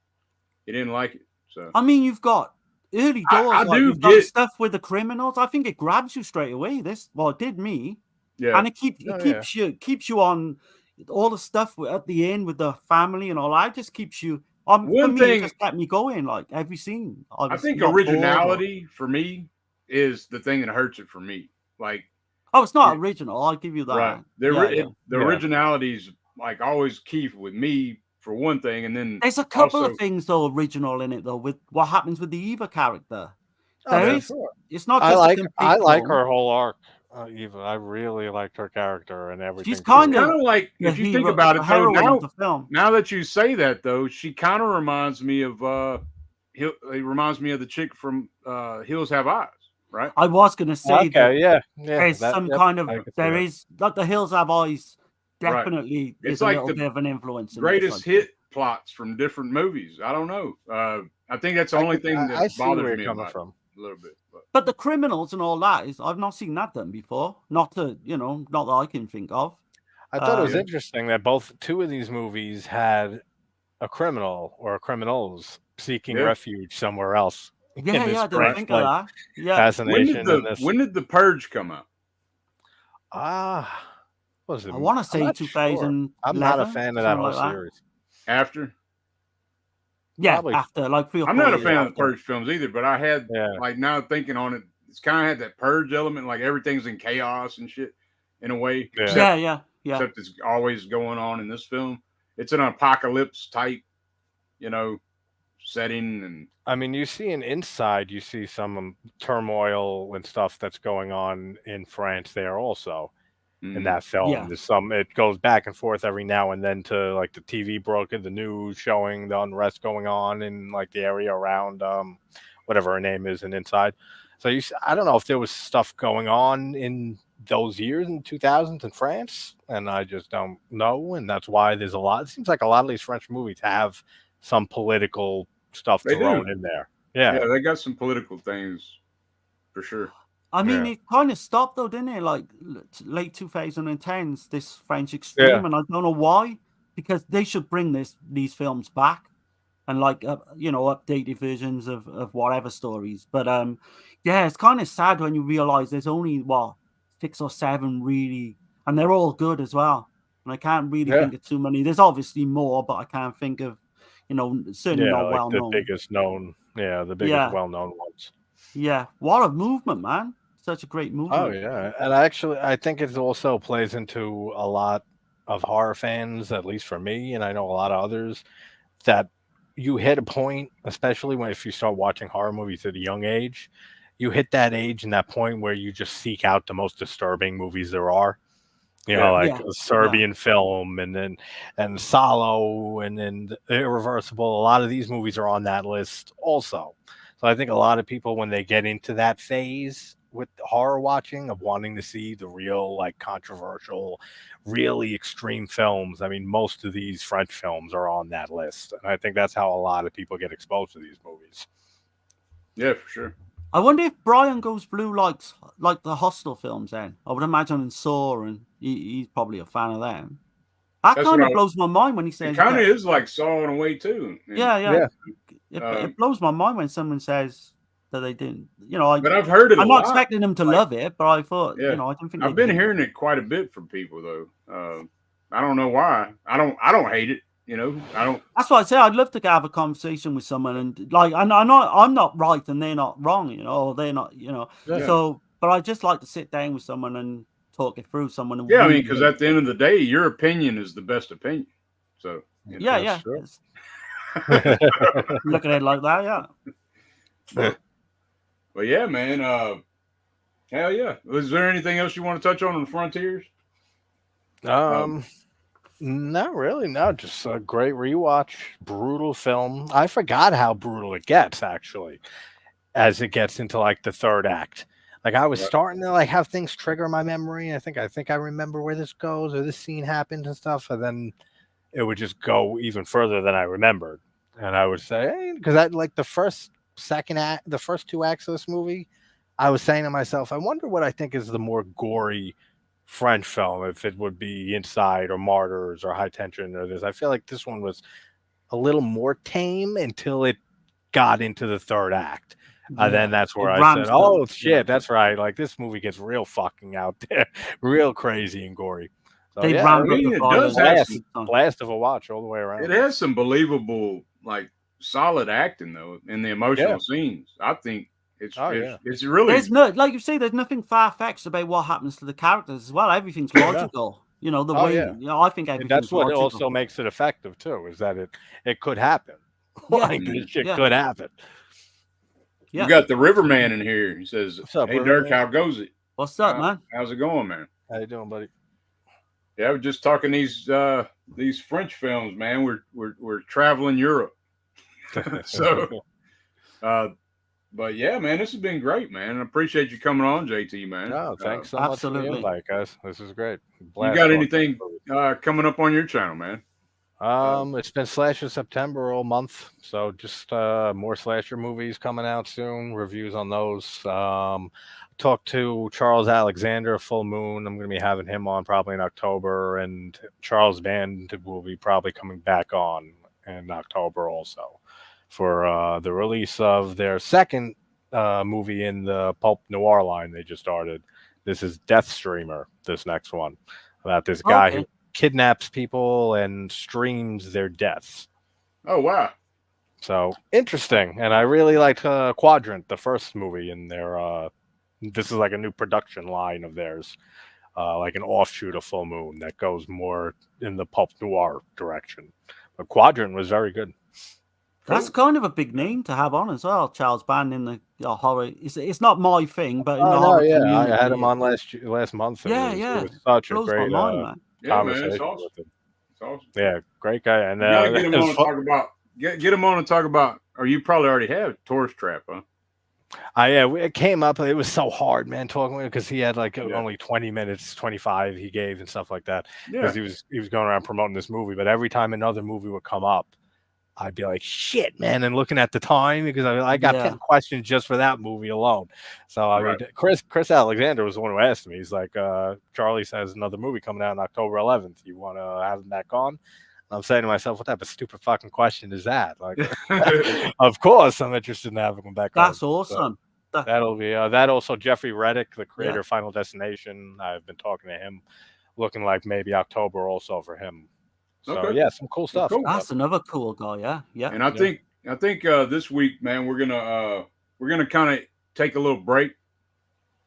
like it. So I mean, you've got early doors. You've got stuff with the criminals. I think it grabs you straight away. It did me. Yeah, and it keeps you on all the stuff at the end with the family and all that. Just keeps you. It just kept me going. Like every scene. I think originality for me is the thing that hurts it for me. Like, it's not original. I'll give you that. Right. The originality is like always key with me for one thing, and then there's a couple of things though original in it though. With what happens with the Eva character, it's not. Just I like her whole arc. Eva, I really liked her character and everything. She's kind of like if you think about it though. Now that you say that though, she kind of reminds me of it reminds me of the chick from Hills Have Eyes. Right. I was going to say there's some kind of the Hills Have Eyes definitely is a little bit of an influence. Greatest hit plots from different movies. I don't know. I think that's the only thing that bothers me about a little bit. But the criminals and all that I've not seen that done before. Not that I can think of. I thought it was interesting that two of these movies had a criminal or criminals seeking refuge somewhere else. Yeah, this I didn't French, think like, of that. Yeah. Fascination and this. When did The Purge come out? What was it? I want to I'm say not sure. 2011, I'm not a fan of that something whole like that. series. After? Yeah, Probably. after like 3 or 4 I'm not a years fan of the after. Purge films either, but I had like now thinking on it, it's kind of had that Purge element, like everything's in chaos and shit in a way. Yeah. Except it's always going on in this film. It's an apocalypse type, setting. And I mean, you see inside, you see some turmoil and stuff that's going on in France there also. In that film, Yeah. it goes back and forth every now and then to like the TV broken, the news showing the unrest going on in like the area around whatever her name is and inside. So I don't know if there was stuff going on in those years in 2000s in France, and I just don't know, and that's why there's a lot. It seems like a lot of these French movies have some political stuff thrown in there. Yeah, they got some political things for sure. I mean, it kind of stopped though, didn't it? Like late 2010s, this French extreme, and I don't know why, because they should bring these films back and like updated versions of whatever stories. But yeah, it's kind of sad when you realize there's only 6 or 7 really, and they're all good as well. And I can't really think of too many. There's obviously more, but I can't think of, certainly not like well known. The biggest well-known ones. Yeah, what a movement, man. Such a great movement. Oh yeah, and I think it also plays into a lot of horror fans, at least for me, and I know a lot of others, that you hit a point, especially if you start watching horror movies at a young age, you hit that age and that point where you just seek out the most disturbing movies there are. A Serbian film, and Salo, and then Irreversible. A lot of these movies are on that list also. So I think a lot of people, when they get into that phase with horror watching of wanting to see the real, like, controversial, really extreme films, I mean, most of these French films are on that list. And I think that's how a lot of people get exposed to these movies. Yeah, for sure. I wonder if Brian Goes Blue likes like the Hostel films then. I would imagine in Saw, and he's probably a fan of them. That kind of blows my mind when he says... It kind of is like Saw in a way too. Yeah. It blows my mind when someone says that they didn't. But I've heard it. I'm not expecting them to love it, but I thought, I didn't think. I've been hearing it quite a bit from people though. I don't know why. I don't hate it. I don't. That's why I say I'd love to have a conversation with someone, and like I'm not right and they're not wrong, or they're not, So, but I just like to sit down with someone and talk it through. Someone. Yeah, I mean, because at the end of the day, your opinion is the best opinion. So. Yeah. Sure. Look at it like that, yeah. Well, yeah, man. Hell yeah. Was there anything else you want to touch on the Frontiers? Not really. No, just a great rewatch. Brutal film. I forgot how brutal it gets, actually, as it gets into like the third act. Like I was starting to like have things trigger my memory. I think I remember where this goes or this scene happened and stuff, and then it would just go even further than I remembered. And I would say, hey, because I like the first 2 acts of this movie, I was saying to myself, I wonder what I think is the more gory French film, if it would be Inside or Martyrs or High Tension or this. I feel like this one was a little more tame until it got into the third act. Then that's where I said, oh shit, that's right. Like this movie gets real fucking out there, real crazy and gory. So, it does have blast of a watch all the way around. It has some believable, like solid acting though in the emotional scenes. I think it's really like you say, there's nothing far-fetched about what happens to the characters as well. Everything's logical. The way I think everything's that's what logical. also makes it effective too, is that it could happen. This shit could happen. You got the Riverman in here. He says, up, "Hey Dirk, how goes it? What's up, man? How's it going, man? How you doing, buddy?" Yeah, we're just talking these French films, man. We're traveling Europe, so. But yeah, man, this has been great, man. I appreciate you coming on, JT, man. No, thanks so much for the invite, guys. This is great. You got anything coming up on your channel, man? It's been Slasher September all month, so just more slasher movies coming out soon. Reviews on those. Talked to Charles Alexander, Full Moon. I'm going to be having him on probably in October, and Charles Band will be probably coming back on in October also for the release of their second movie in the pulp noir line they just started. This is Death Streamer, this next one, about this guy who kidnaps people and streams their deaths. Oh, wow. So interesting. And I really liked Quadrant, the first movie in their this is like a new production line of theirs, like an offshoot of Full Moon that goes more in the pulp noir direction. But Quadrant was very good. That's kind of a big name to have on as well, Charles Band in the horror. It's not my thing, but in the horror community, I had him on last month. And it was such a great man. conversation it's awesome. with him. It's awesome. Yeah, great guy. And you gotta get him on and talk about. Get him on and talk about. Or you probably already have Tourist Trap, huh? It came up. It was so hard, man, talking with him because he had like only 20 minutes, 25 he gave and stuff like that. Because he was going around promoting this movie. But every time another movie would come up, I'd be like, shit, man, and looking at the time because I got 10 questions just for that movie alone. So I mean, Chris Alexander was the one who asked me. He's like, Charlie says another movie coming out on October 11th. You want to have him back on? I'm saying to myself, what type of stupid fucking question is that? Like, of course, I'm interested in having him back. That's awesome. So that'll be that. Also, Jeffrey Reddick, the creator of Final Destination. I've been talking to him, looking like maybe October also for him. So yeah, some cool stuff. Cool. That's another cool guy. Yeah. And I think this week, man, we're gonna kind of take a little break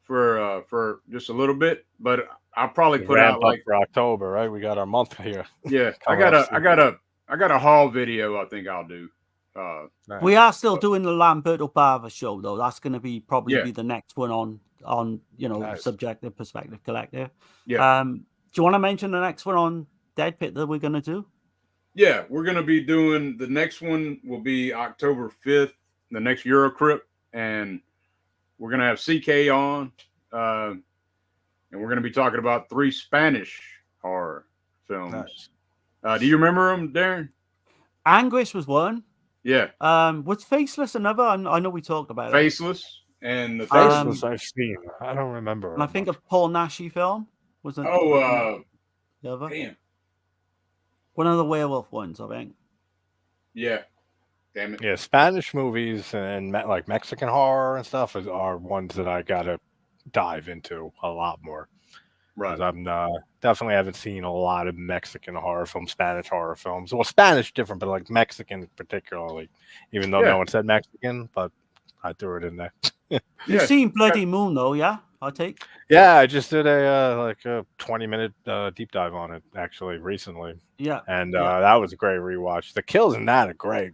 for just a little bit, but I'll probably put out like for October, right? We got our month here. Yeah, I got a haul video. I think I'll do. Nice. We are still doing the Lamberto Bava show though. That's going to be probably be the next one on Subjective Perspective Collective. Yeah. Do you want to mention the next one on Dead Pit that we're going to do? Yeah, we're going to be doing the next one. Will be October 5th, the next Eurocrypt, and we're going to have CK on. And we're going to be talking about 3 Spanish horror films. Nice. Do you remember them, Darren? Anguish was one. Yeah. Was Faceless another? I know we talked about Faceless and the Faceless I've seen. I don't remember. And I think a Paul Naschy film was it? The other? Damn. One of the werewolf ones, I think. Yeah. Damn it. Yeah, Spanish movies and like Mexican horror and stuff are ones that I gotta dive into a lot more. Right. I'm definitely haven't seen a lot of Mexican horror films, Spanish horror films. Well, Spanish different, but like Mexican particularly, even though no one said Mexican, but I threw it in there. You've seen Bloody Moon though, yeah? I take. Yeah, I just did a 20-minute deep dive on it actually recently. Yeah. And that was a great rewatch. The kills in that are great.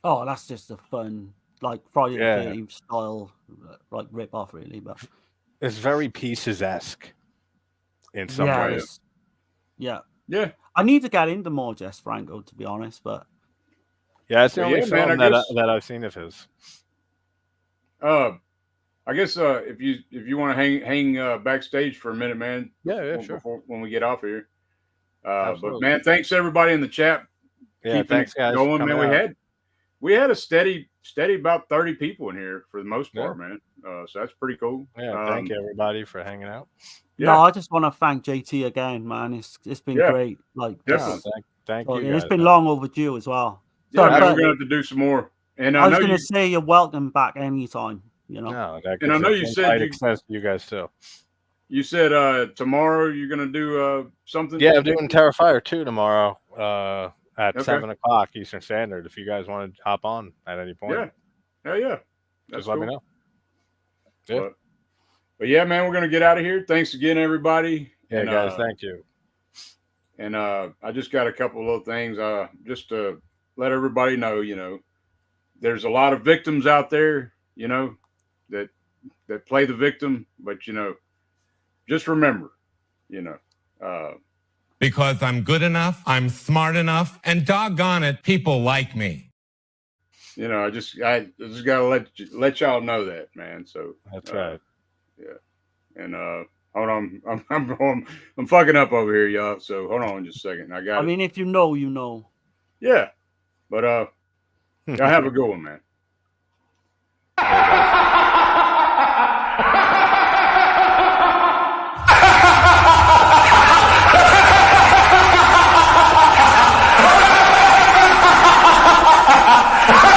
Oh, that's just a fun, like Friday the 13th style, like rip off, really. But it's very Pieces-esque in some ways. Yeah. Yeah. I need to get into more Jess Franco, to be honest, but yeah, it's the only film that I've seen of his. I guess if you want to hang backstage for a minute, man. Yeah, sure. Before, when we get off here. But man, thanks everybody in the chat. Yeah, thanks guys. Going, man. We had a steady about 30 people in here for the most part, man. So that's pretty cool. Yeah, thank you everybody for hanging out. Yeah, no, I just want to thank JT again, man. It's been great. Like, thank you. It's been long overdue as well. So, we're gonna have to do some more. And I was gonna say you're welcome back anytime. You know. No, and I know you said you guys too. You said tomorrow you're gonna do something. Yeah, I'm doing Terrifier 2 tomorrow at 7:00 Eastern Standard. If you guys want to hop on at any point, hell yeah, just let me know. Yeah. But yeah, man, we're gonna get out of here. Thanks again, everybody. Yeah, and, guys, thank you. And I just got a couple of little things. Just to let everybody know, there's a lot of victims out there, that play the victim, but just remember, because I'm good enough, I'm smart enough, and doggone it, people like me. I just gotta let y'all know that, man. So that's right. Yeah. And hold on, I'm fucking up over here, y'all. So hold on just a second. I mean, if you know, you know. Yeah. But y'all have a good one, man.